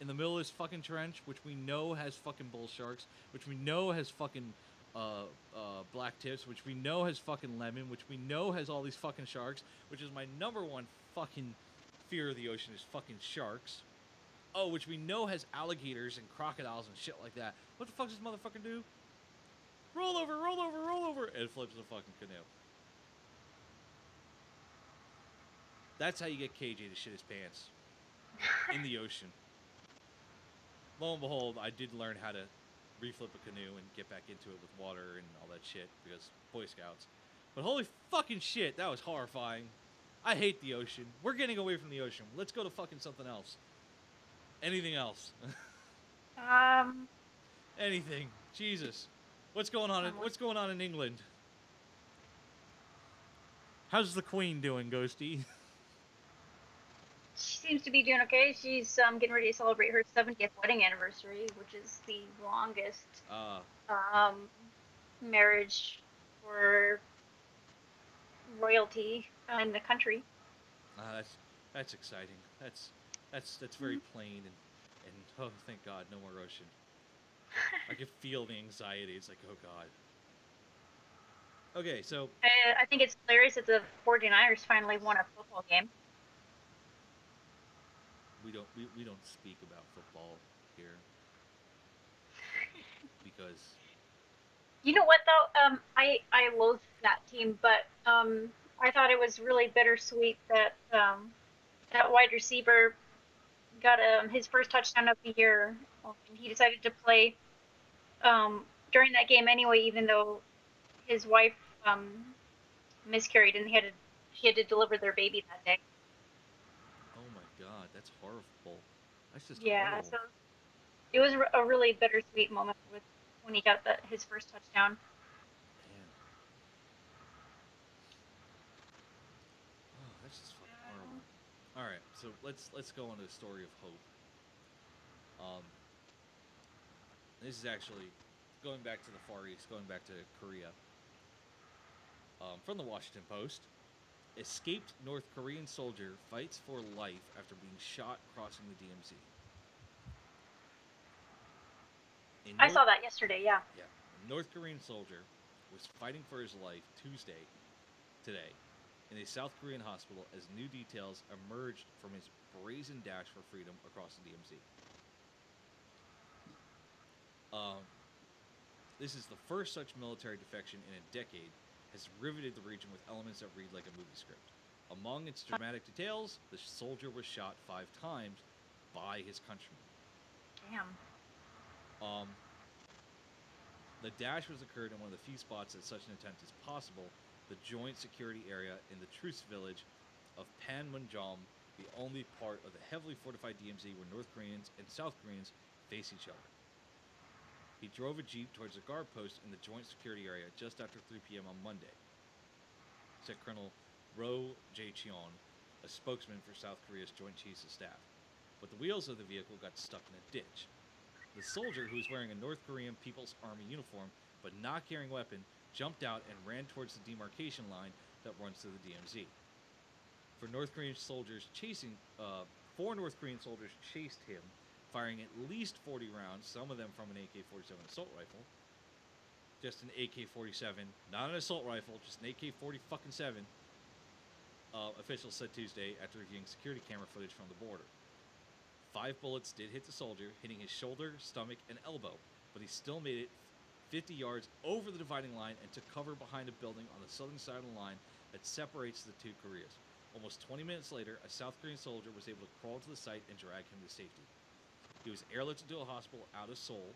In the middle of this fucking trench, which we know has fucking bull sharks, which we know has fucking black tips, which we know has fucking lemon, which we know has all these fucking sharks, which is my number one fucking fear of the ocean is fucking sharks. Oh, which we know has alligators and crocodiles and shit like that. What the fuck does this motherfucker do? Roll over, roll over, roll over, and flips the fucking canoe. That's how you get KJ to shit his pants. In the ocean. Lo and behold, I did learn how to reflip a canoe and get back into it with water and all that shit because Boy Scouts. But holy fucking shit, that was horrifying. I hate the ocean. We're getting away from the ocean. Let's go to fucking something else. Anything else? Anything. Jesus. What's going on? What's going on in England? How's the Queen doing, Ghosty? She seems to be doing okay. She's getting ready to celebrate her 70th wedding anniversary, which is the longest marriage for royalty in the country. That's exciting. That's very plain and oh, thank God, no more ocean. I can feel the anxiety. It's like, oh God. Okay, so I think it's hilarious that the 49ers finally won a football game. we don't speak about football here because You know what though? I loathe that team, but I thought it was really bittersweet that that wide receiver got his first touchdown of the year. He decided to play during that game anyway, even though his wife miscarried and she had to deliver their baby that day. oh my God, that's horrible. That's just Yeah, horrible. so it was a really bittersweet moment when he got his first touchdown. Man. Oh, that's just fucking horrible. All right, so let's go on to the story of hope. This is actually going back to the Far East, going back to Korea. From the Washington Post, escaped North Korean soldier fights for life after being shot crossing the DMZ. I saw that yesterday, yeah. Yeah, a North Korean soldier was fighting for his life today, in a South Korean hospital as new details emerged from his brazen dash for freedom across the DMZ. This is the first such military defection in a decade, has riveted the region with elements that read like a movie script. Among its dramatic details, the soldier was shot 5 times by his countrymen. Damn. The dash was occurred in one of the few spots that such an attempt is possible, the joint security area in the truce village of Panmunjom, the only part of the heavily fortified DMZ where North Koreans and South Koreans face each other. He drove a jeep towards a guard post in the joint security area just after 3 p.m. on Monday, said Colonel Ro Jae-cheon, a spokesman for South Korea's Joint Chiefs of Staff. But the wheels of the vehicle got stuck in a ditch. The soldier, who was wearing a North Korean People's Army uniform but not carrying a weapon, jumped out and ran towards the demarcation line that runs through the DMZ. 4 North Korean soldiers chased him, firing at least 40 rounds, some of them from an AK-47 assault rifle. Just an AK-47, not an assault rifle, just an AK-47, officials said Tuesday after reviewing security camera footage from the border. 5 bullets did hit the soldier, hitting his shoulder, stomach, and elbow, but he still made it 50 yards over the dividing line and took cover behind a building on the southern side of the line that separates the 2 Koreas. Almost 20 minutes later, a South Korean soldier was able to crawl to the site and drag him to safety. He was airlifted to a hospital out of Seoul,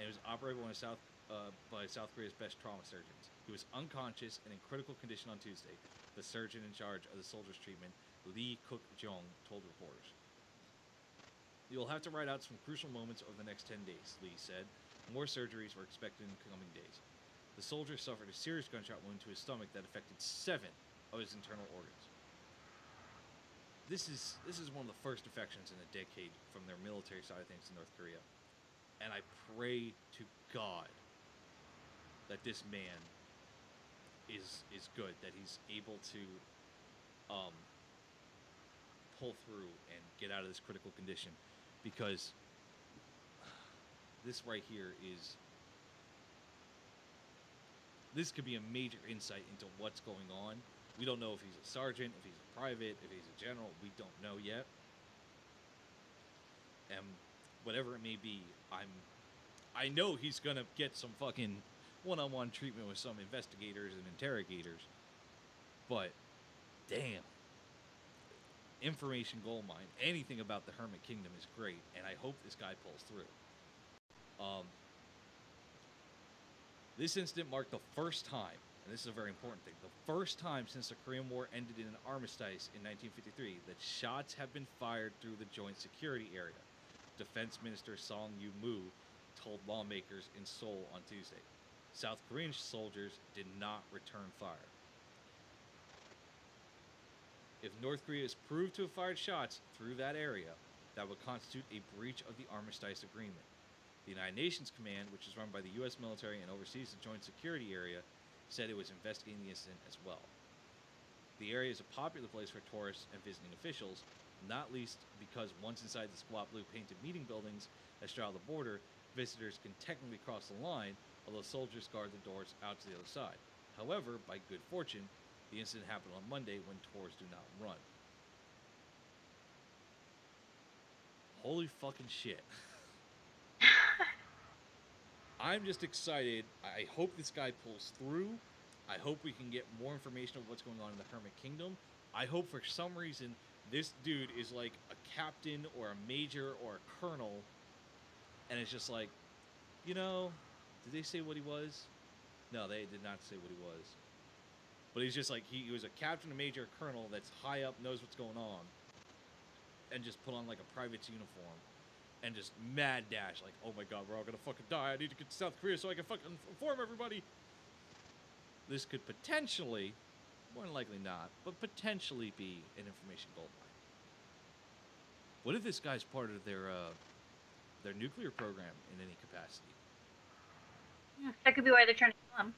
and was operated by South Korea's best trauma surgeons. He was unconscious and in critical condition on Tuesday. The surgeon in charge of the soldier's treatment, Lee Cook-jong, told reporters. "You'll have to write out some crucial moments over the next 10 days, Lee said. More surgeries were expected in the coming days. The soldier suffered a serious gunshot wound to his stomach that affected 7 of his internal organs. This is one of the first defections in a decade from their military side of things in North Korea. And I pray to God that this man is good, that he's able to pull through and get out of this critical condition, because this right here this could be a major insight into what's going on We don't know if he's a sergeant, if he's a private, if he's a general. We don't know yet. And whatever it may be, I know he's gonna get some fucking one-on-one treatment with some investigators and interrogators. But damn, information goldmine. Anything about the Hermit Kingdom is great, and I hope this guy pulls through. This incident marked the first time, and this is a very important thing, the first time since the Korean War ended in an armistice in 1953 that shots have been fired through the Joint Security Area, Defense Minister Song Yu-moo told lawmakers in Seoul on Tuesday. South Korean soldiers did not return fire. If North Korea is proved to have fired shots through that area, that would constitute a breach of the armistice agreement. The United Nations Command, which is run by the U.S. military and oversees the Joint Security Area, said it was investigating the incident as well. The area is a popular place for tourists and visiting officials, not least because once inside the squat blue painted meeting buildings that straddle the border, visitors can technically cross the line, although soldiers guard the doors out to the other side. However, by good fortune, the incident happened on Monday when tours do not run. Holy fucking shit. I'm just excited. I hope this guy pulls through. I hope we can get more information of what's going on in the Hermit Kingdom. I hope for some reason this dude is like a captain or a major or a colonel, and it's just like, you know, did they say what he was? No, they did not say what he was. But he's just like, he was a captain, a major, a colonel that's high up, knows what's going on, and just put on like a private's uniform. And just mad dash, like, oh my god, we're all gonna fucking die. I need to get to South Korea so I can fucking inform everybody. This could potentially, more than likely not, but potentially be an information goldmine. What if this guy's part of their nuclear program in any capacity? Yeah, that could be why they're trying to kill him.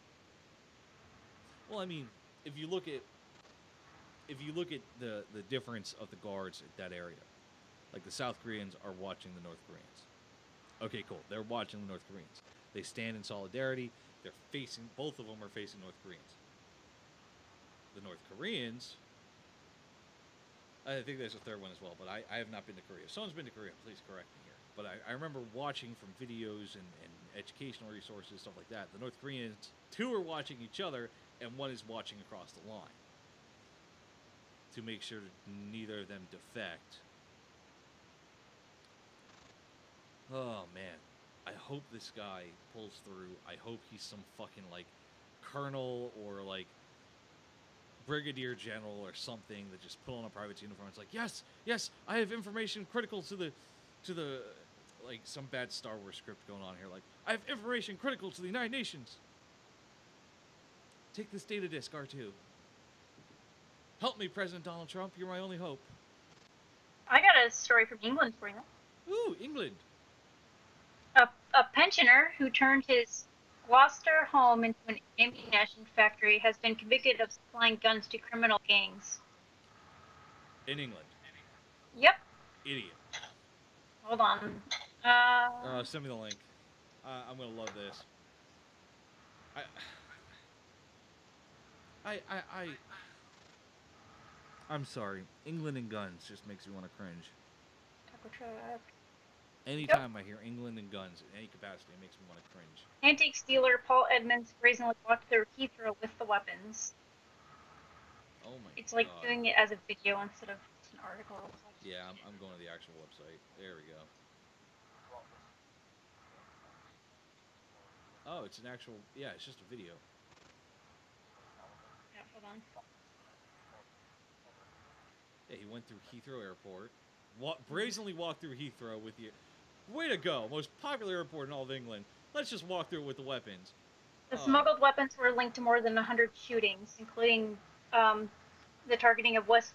Well, I mean, if you look at the difference of the guards at that area. Like, the South Koreans are watching the North Koreans. Okay, cool. They're watching the North Koreans. They stand in solidarity. They're facing, both of them are facing North Koreans. The North Koreans, I think there's a third one as well, but I have not been to Korea. If someone's been to Korea, please correct me here. But I remember watching from videos and educational resources, stuff like that. The North Koreans, two are watching each other, and one is watching across the line to make sure that neither of them defect. Oh, man. I hope this guy pulls through. I hope he's some fucking, like, colonel or, like, brigadier general or something that just put on a private uniform. It's like, yes, yes, I have information critical to the, like, some bad Star Wars script going on here. Like, I have information critical to the United Nations. Take this data disk, R2. Help me, President Donald Trump. You're my only hope. I got a story from England for you. Ooh, England. A pensioner who turned his Gloucester home into an ammunition factory has been convicted of supplying guns to criminal gangs. In England. Yep. Idiot. Hold on. Send me the link. I'm gonna love this. I'm sorry. England and guns just makes me want to cringe. Taco truck. Anytime I hear England and guns in any capacity, it makes me want to cringe. Antique dealer Paul Edmonds brazenly walked through Heathrow with the weapons. Oh my god. It's like doing it as a video instead of just an article. Yeah, I'm going to the actual website. There we go. Oh, it's an actual... Yeah, it's just a video. Yeah, hold on. Yeah, he went through Heathrow Airport. Brazenly walked through Heathrow with the... Way to go. Most popular airport in all of England. Let's just walk through it with the weapons. The smuggled weapons were linked to more than 100 shootings, including the targeting of West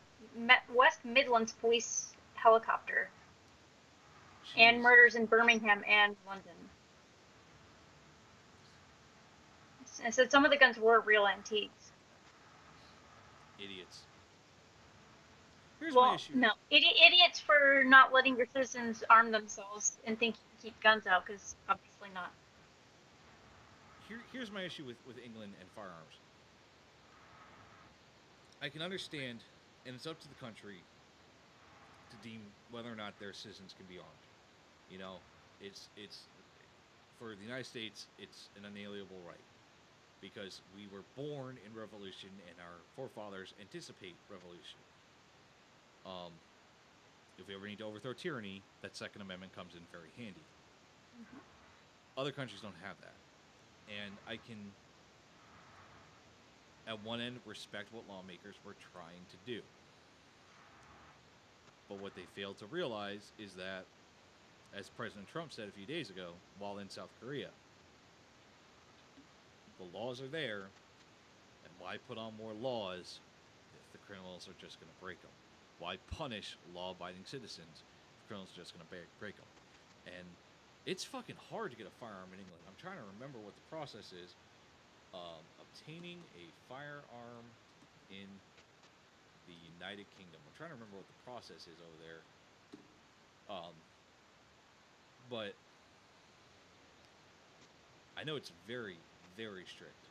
Midlands police helicopter. Jeez. And murders in Birmingham and London. And so some of the guns were real antiques. Idiots. Here's my issue. No. Idiots for not letting your citizens arm themselves and think you can keep guns out, because obviously not. Here's my issue with England and firearms. I can understand, and it's up to the country to deem whether or not their citizens can be armed. You know, it's for the United States, it's an unalienable right because we were born in revolution and our forefathers anticipate revolution. If we ever need to overthrow tyranny, that Second Amendment comes in very handy. Other countries don't have that. And I can, at one end, respect what lawmakers were trying to do. But what they failed to realize is that, as President Trump said a few days ago, while in South Korea, the laws are there, and why put on more laws if the criminals are just going to break them? Why punish law-abiding citizens if criminals are just going to break them? And it's fucking hard to get a firearm in England. I'm trying to remember what the process is. Obtaining a firearm in the United Kingdom. I'm trying to remember what the process is over there. But I know it's very, very strict.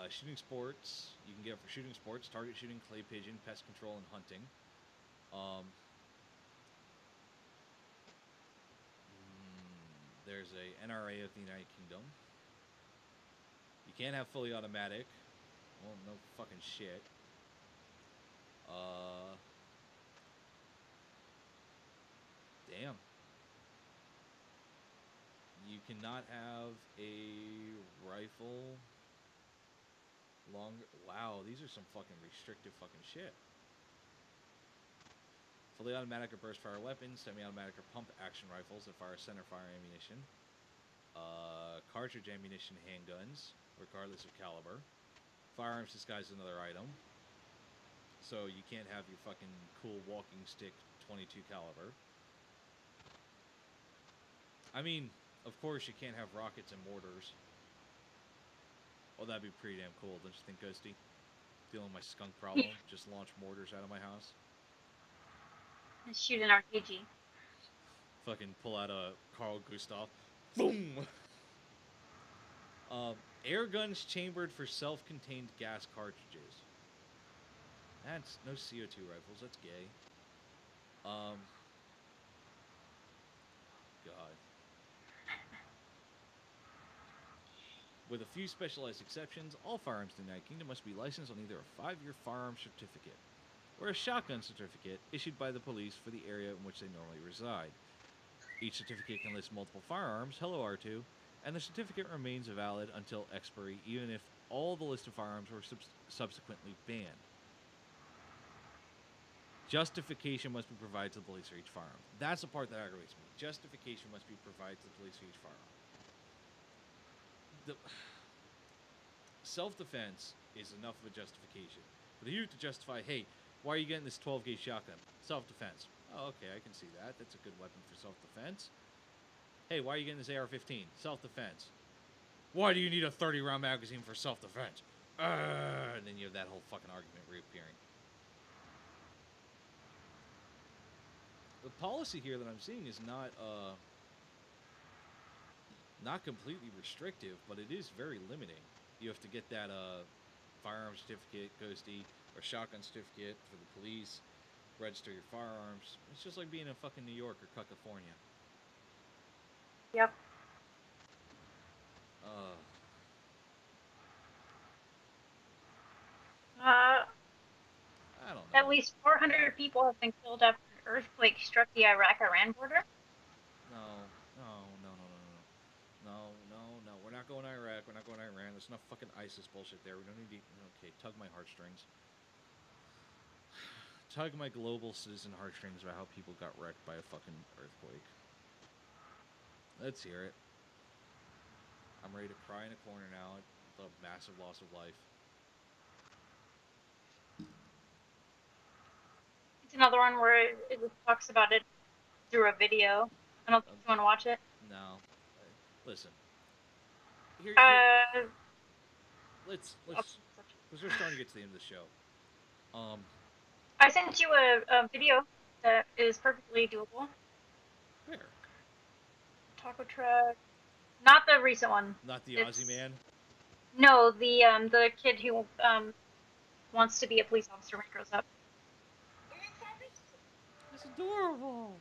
Shooting sports. You can get it for shooting sports, target shooting, clay pigeon, pest control, and hunting. There's a NRA of the United Kingdom. You can't have fully automatic. Well, no fucking shit. Damn. You cannot have a rifle. Longer. Wow, these are some fucking restrictive fucking shit. Fully automatic or burst fire weapons, semi-automatic or pump action rifles that fire center fire ammunition, cartridge ammunition handguns, regardless of caliber. Firearms disguised as another item. So you can't have your fucking cool walking stick 22 caliber. I mean, of course you can't have rockets and mortars. Oh, that'd be pretty damn cool, don't you think, Ghosty? Dealing with my skunk problem, just launch mortars out of my house. And shoot an RPG. Fucking pull out a Carl Gustav. Boom! Air guns chambered for self-contained gas cartridges. That's no CO2 rifles, that's gay. God. With a few specialized exceptions, all firearms in the United Kingdom must be licensed on either a 5-year firearms certificate or a shotgun certificate issued by the police for the area in which they normally reside. Each certificate can list multiple firearms, hello R2, and the certificate remains valid until expiry even if all the list of firearms were subsequently banned. Justification must be provided to the police for each firearm. That's the part that aggravates me. Justification must be provided to the police for each firearm. Self-defense is enough of a justification. For you to justify, hey, why are you getting this 12-gauge shotgun? Self-defense. Oh, okay, I can see that. That's a good weapon for self-defense. Hey, why are you getting this AR-15? Self-defense. Why do you need a 30-round magazine for self-defense? And then you have that whole fucking argument reappearing. The policy here that I'm seeing is not completely restrictive, but it is very limiting. You have to get that firearm certificate, Ghosty, or shotgun certificate for the police, register your firearms. It's just like being in fucking New York or California. Yep. I don't know. At least 400 people have been killed after an earthquake struck the Iraq-Iran border. No. We're not going to Iraq. We're not going to Iran. There's enough fucking ISIS bullshit there. We don't need to... Okay, tug my heartstrings. Tug my global citizen heartstrings about how people got wrecked by a fucking earthquake. Let's hear it. I'm ready to cry in a corner now at the massive loss of life. It's another one where it talks about it through a video. I don't think you want to watch it. No. Listen. Here, let's because we're starting to get to the end of the show. I sent you a video that is perfectly doable. Where? Taco truck. Not the recent one. Not the It's- Aussie man. No, the kid who wants to be a police officer when he grows up. That's adorable.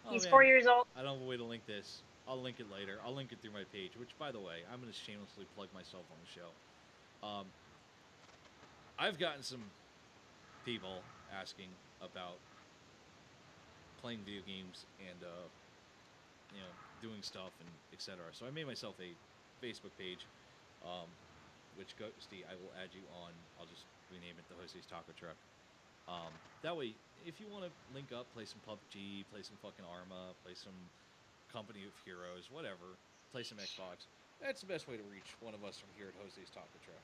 Oh, He's man. 4 years old. I don't have a way to link this. I'll link it later. I'll link it through my page, which, by the way, I'm going to shamelessly plug myself on the show. I've gotten some people asking about playing video games and, doing stuff and etc. So I made myself a Facebook page, which Ghosty, I will add you on. I'll just rename it the Jose's Taco Truck. That way, if you want to link up, play some PUBG, play some fucking Arma, play some Company of Heroes, whatever, play some Xbox, that's the best way to reach one of us from here at Jose's Taco Truck.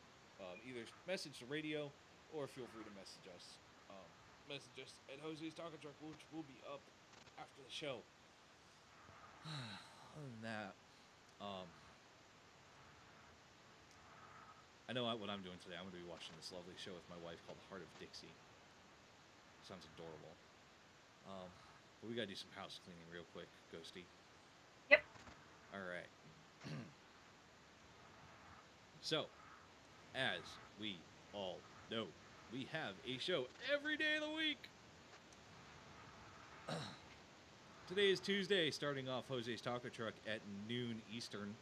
Either message the radio or feel free to message us. Message us at Jose's Taco Truck, which will be up after the show. Other than that, I know what I'm doing today. I'm going to be watching this lovely show with my wife called Heart of Dixie. Sounds adorable. But we got to do some house cleaning real quick, Ghosty. Yep. All right. So, as we all know, we have a show every day of the week. Today is Tuesday, starting off Jose's Taco Truck at noon Eastern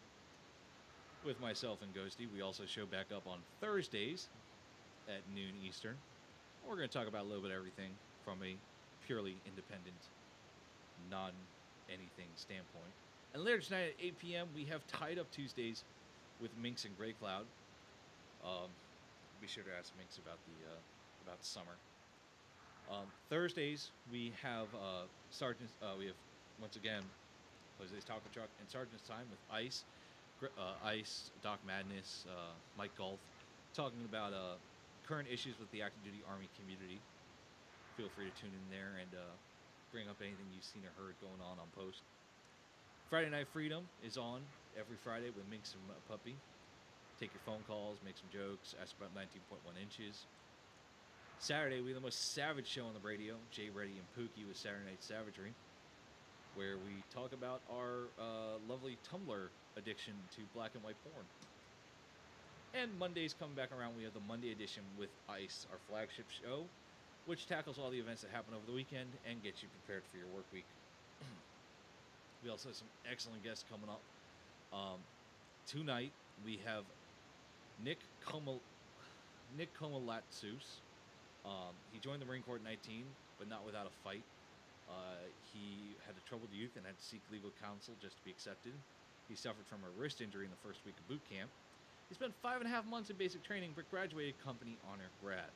with myself and Ghosty. We also show back up on Thursdays at noon Eastern. We're going to talk about a little bit of everything from a purely independent, non-anything standpoint. And later tonight at 8 p.m., we have Tied Up Tuesdays with Minx and Grey Cloud. Be sure to ask Minx about the summer. Thursdays we have Sergeant. We have once again Jose's Taco Truck and Sergeant's Time with Ice, Doc Madness, Mike Golf, talking about current issues with the active duty Army community. Feel free to tune in there and bring up anything you've seen or heard going on post. Friday Night Freedom is on every Friday with Minx and Puppy. Take your phone calls, make some jokes, ask about 19.1 inches. Saturday, we have the most savage show on the radio, Jay Reddy and Pookie with Saturday Night Savagery, where we talk about our lovely Tumblr addiction to black and white porn. And Mondays coming back around, we have the Monday edition with Ice, our flagship show, which tackles all the events that happen over the weekend and gets you prepared for your work week. We also have some excellent guests coming up. Tonight, we have Nick Komalatsus. He joined the Marine Corps at 19, but not without a fight. He had a troubled youth and had to seek legal counsel just to be accepted. He suffered from a wrist injury in the first week of boot camp. He spent 5.5 months in basic training, but graduated company honor grad.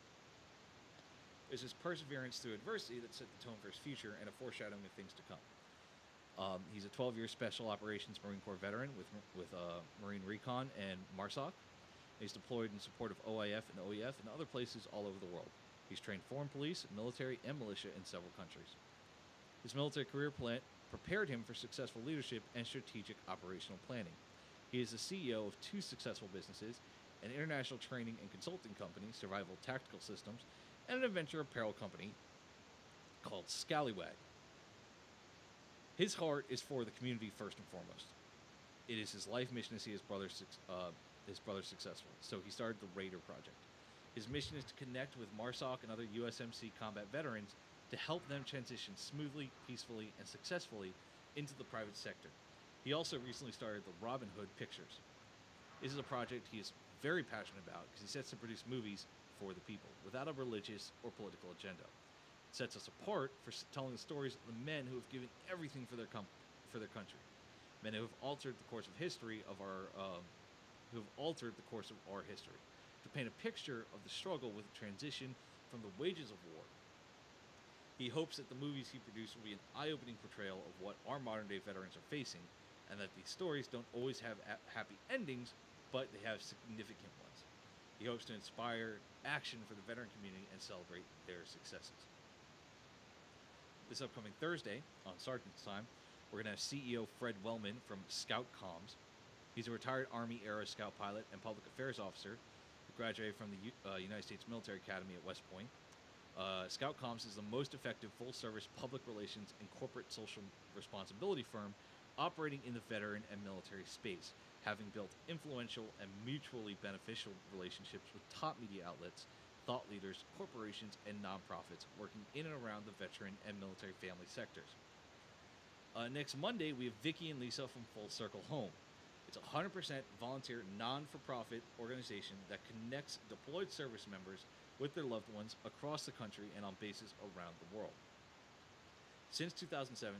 It's his perseverance through adversity that set the tone for his future and a foreshadowing of things to come. He's a 12-year Special Operations Marine Corps veteran with Marine Recon and MARSOC. He's deployed in support of OIF and OEF and other places all over the world. He's trained foreign police, military, and militia in several countries. His military career prepared him for successful leadership and strategic operational planning. He is the CEO of 2 successful businesses, an international training and consulting company, Survival Tactical Systems, and an adventure apparel company called Scallywag. His heart is for the community first and foremost. It is his life mission to see his brother successful, so he started the Raider Project. His mission is to connect with MARSOC and other USMC combat veterans to help them transition smoothly, peacefully, and successfully into the private sector. He also recently started the Robin Hood Pictures. This is a project he is very passionate about because he sets to produce movies for the people without a religious or political agenda. It sets us apart for telling the stories of the men who have given everything for their country, men who have altered the course of history of our history, to paint a picture of the struggle with the transition from the wages of war. He hopes that the movies he produced will be an eye-opening portrayal of what our modern-day veterans are facing, and that these stories don't always have happy endings, but they have significant ones. He hopes to inspire action for the veteran community and celebrate their successes. This upcoming Thursday, on Sergeant's Time, we're going to have CEO Fred Wellman from Scout Comms. He's a retired Army-era Scout pilot and public affairs officer who graduated from the United States Military Academy at West Point. Scout Comms is the most effective full-service public relations and corporate social responsibility firm operating in the veteran and military space, having built influential and mutually beneficial relationships with top media outlets, thought leaders, corporations, and nonprofits working in and around the veteran and military family sectors. Next Monday, we have Vicky and Lisa from Full Circle Home. It's a 100% volunteer, non-for-profit organization that connects deployed service members with their loved ones across the country and on bases around the world. Since 2007,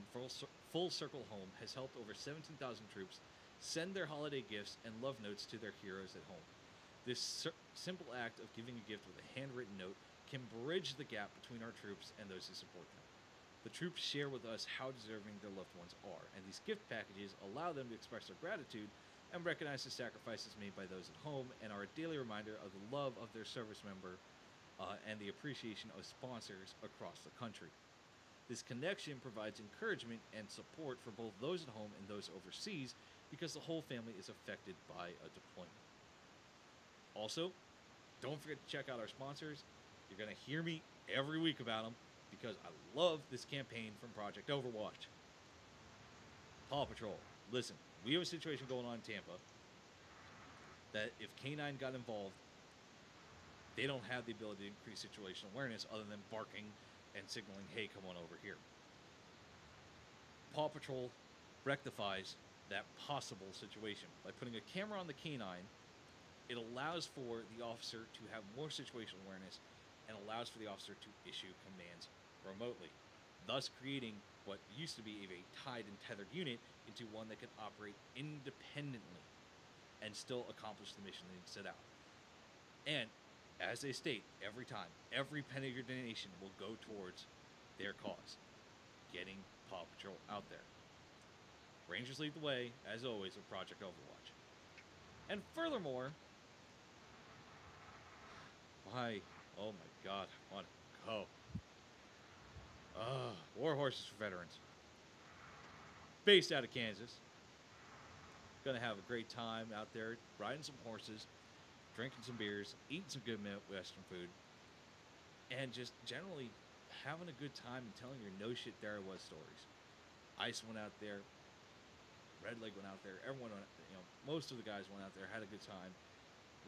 Full Circle Home has helped over 17,000 troops send their holiday gifts and love notes to their heroes at home. This simple act of giving a gift with a handwritten note can bridge the gap between our troops and those who support them. The troops share with us how deserving their loved ones are, and these gift packages allow them to express their gratitude and recognize the sacrifices made by those at home, and are a daily reminder of the love of their service member and the appreciation of sponsors across the country. This connection provides encouragement and support for both those at home and those overseas, because the whole family is affected by a deployment. Also, don't forget to check out our sponsors. You're going to hear me every week about them, because I love this campaign from Project Overwatch. Paw Patrol. Listen, we have a situation going on in Tampa that if K9 got involved, they don't have the ability to increase situational awareness other than barking and signaling, hey, come on over here. Paw Patrol rectifies that possible situation. By putting a camera on the K9, it allows for the officer to have more situational awareness and allows for the officer to issue commands remotely, thus creating what used to be a tied and tethered unit into one that can operate independently and still accomplish the mission they set out. And as they state every time, every penny of your donation will go towards their cause, getting Paw Patrol out there. Rangers lead the way, as always, with Project Overwatch. And furthermore, oh my god, I want to go. War Horses for Veterans. Based out of Kansas. Gonna have a great time out there riding some horses, drinking some beers, eating some good Midwestern food, and just generally having a good time and telling your no shit there was stories. Ice went out there, Red Leg went out there, everyone went, most of the guys went out there, had a good time,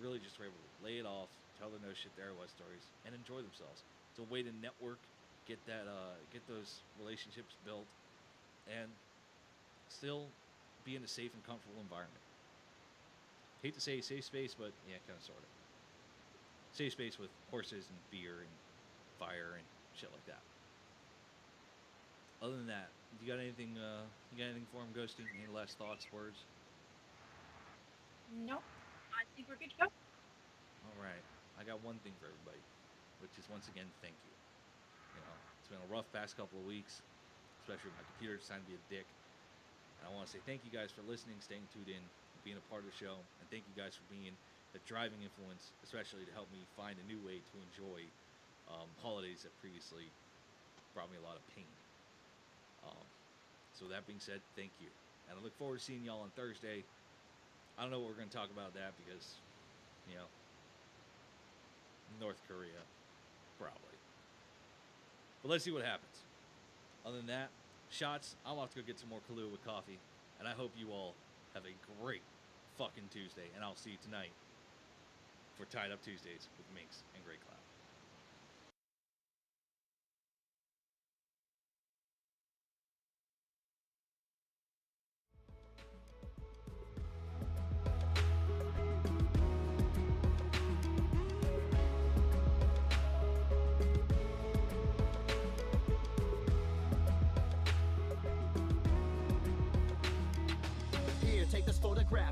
really just were able to lay it off, tell the no shit there was stories, and enjoy themselves. It's a way to network, get those relationships built, and still be in a safe and comfortable environment. Hate to say safe space, but yeah, kind of sort of. Safe space with horses and beer and fire and shit like that. Other than that, you got anything for him, Ghosty? Any last thoughts, words? Nope. I think we're good to go. All right. I got one thing for everybody, which is once again, thank you. It's been a rough past couple of weeks, especially with my computer deciding to be a dick. And I want to say thank you guys for listening, staying tuned in, being a part of the show, and thank you guys for being the driving influence, especially to help me find a new way to enjoy holidays that previously brought me a lot of pain. So that being said, thank you. And I look forward to seeing y'all on Thursday. I don't know what we're going to talk about that because, North Korea, probably. But let's see what happens. Other than that, shots, I'm off to go get some more Kahlua with coffee. And I hope you all have a great fucking Tuesday. And I'll see you tonight for Tied Up Tuesdays with Minx and Grey Cloud.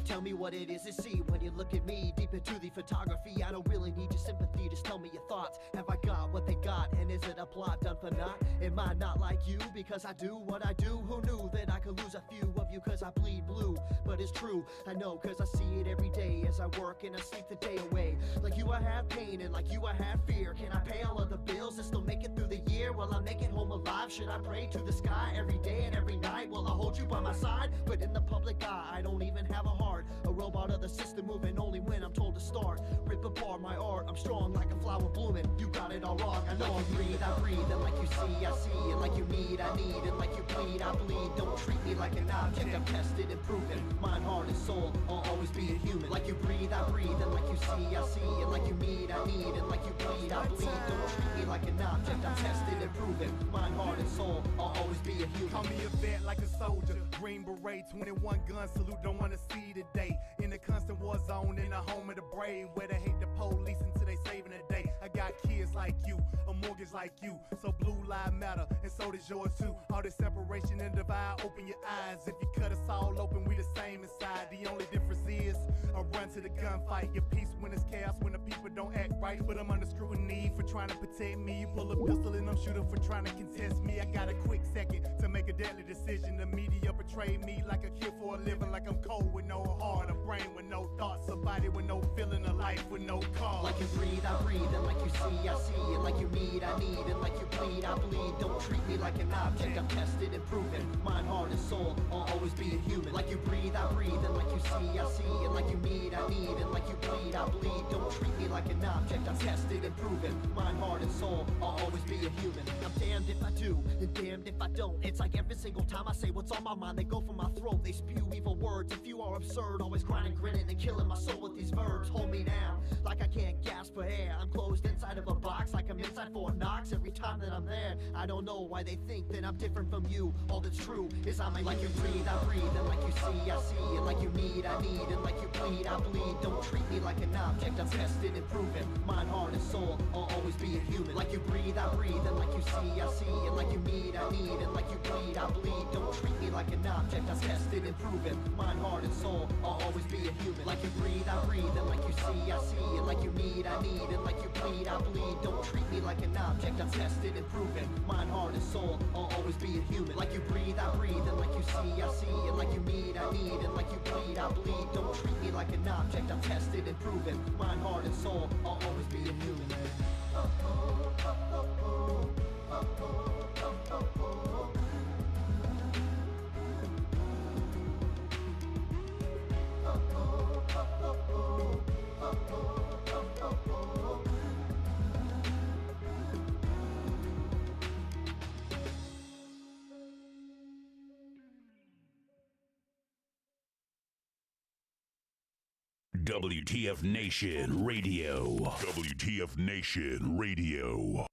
Tell me what it is to see when you look at me deep into the photography. I don't really need your sympathy, just tell me your thoughts. Have I got what they got, and is it a plot done for naught? Am I not like you because I do what I do? Who knew that I could lose a few of you cause I bleed blue? But it's true, I know cause I see it every day as I work and I sleep the day away. Like you I have pain and like you I have fear. Can I pay all of the bills and still make it through the year? Will I make it home alive? Should I pray to the sky every day and every night? Will I hold you by my side? But in the public eye I don't even have a heart. A robot of the system moving only when I'm told to start. Rip apart my art, I'm strong like a fly. flower blooming. You got it all wrong. I know like you breathe, I breathe, and like you see, I see, and like you need, I need, and like you bleed, I bleed. Don't treat me like an object. I'm tested and proven. Mind, heart, and soul. I'll always be a human. Like you breathe, I breathe, and like you see, I see, and like you need, I need, and like you bleed, I bleed. Don't treat me like an object. I'm tested and proven. Mind, heart, and soul. I'll always be a human. Call me a vet like a soldier. Green beret, 21 gun salute. Don't wanna see today. In the constant war zone, in the home of the brave, where they hate the police until they saving the day. I got kids like you, a mortgage like you. So blue lives matter, and so does yours too. All this separation and divide, open your eyes. If you cut us all open, we the same inside. The only difference is I run to the gunfight. Your peace when it's chaos, when the people don't act right. But I'm under scrutiny for trying to protect me. You pull a pistol and I'm shooting for trying to contest me. I got a quick second to make a deadly decision. The media portray me like a kid for a living, like I'm cold with no heart, a brain with no thoughts, a body with no feeling, a life with no cause. Like you breathe, I breathe, and like you see, I see, and like you need, I need, and like you bleed, I bleed. Don't treat me like an object. I'm tested and proven. Mind, heart, and soul. I'll always be a human. Like you breathe, I breathe, and like you see, I see, and like you need, I need, and like you bleed, I bleed. Don't treat me like an object. I'm tested and proven. Mind, heart, and soul. I'll always be a human. I'm damned if I do, and damned if I don't. It's like every single time I say what's on my mind, they go for my throat. They spew evil words. If you are absurd, always grinding, grinning, and killing my soul with these verbs. Hold me down, like I can't gasp for air. I'm closed inside of a box, like I'm inside Fort Knox. Every time that I'm there, I don't know why they think that I'm different from you. All that's true is I'm a like you breathe, I breathe, and like you see, I see, and like you need, I need, and like you bleed, I bleed. Don't treat me like an object. I'm tested and proven. Mind, heart, and soul. I'll always be a human. Like you breathe, I breathe, and like you see, I see, and like you need, I need, and like you bleed, I bleed. Don't treat me like an object. I'm tested and proven. Mind, heart, and soul. I'll always be a human. Like you breathe, I breathe, and like you see, I see, and like you need, I need, and like you bleed, I bleed. Don't treat me like an object. I'm tested and proven. Mind, heart, and soul. I'll always be a human. Like you breathe, I breathe, and like you see, I see, and like you need, I need, and like you bleed, I bleed. Don't treat me like an object. I'm tested and proven. Mind, heart, and soul. I'll always be a human. WTF Nation Radio. WTF Nation Radio.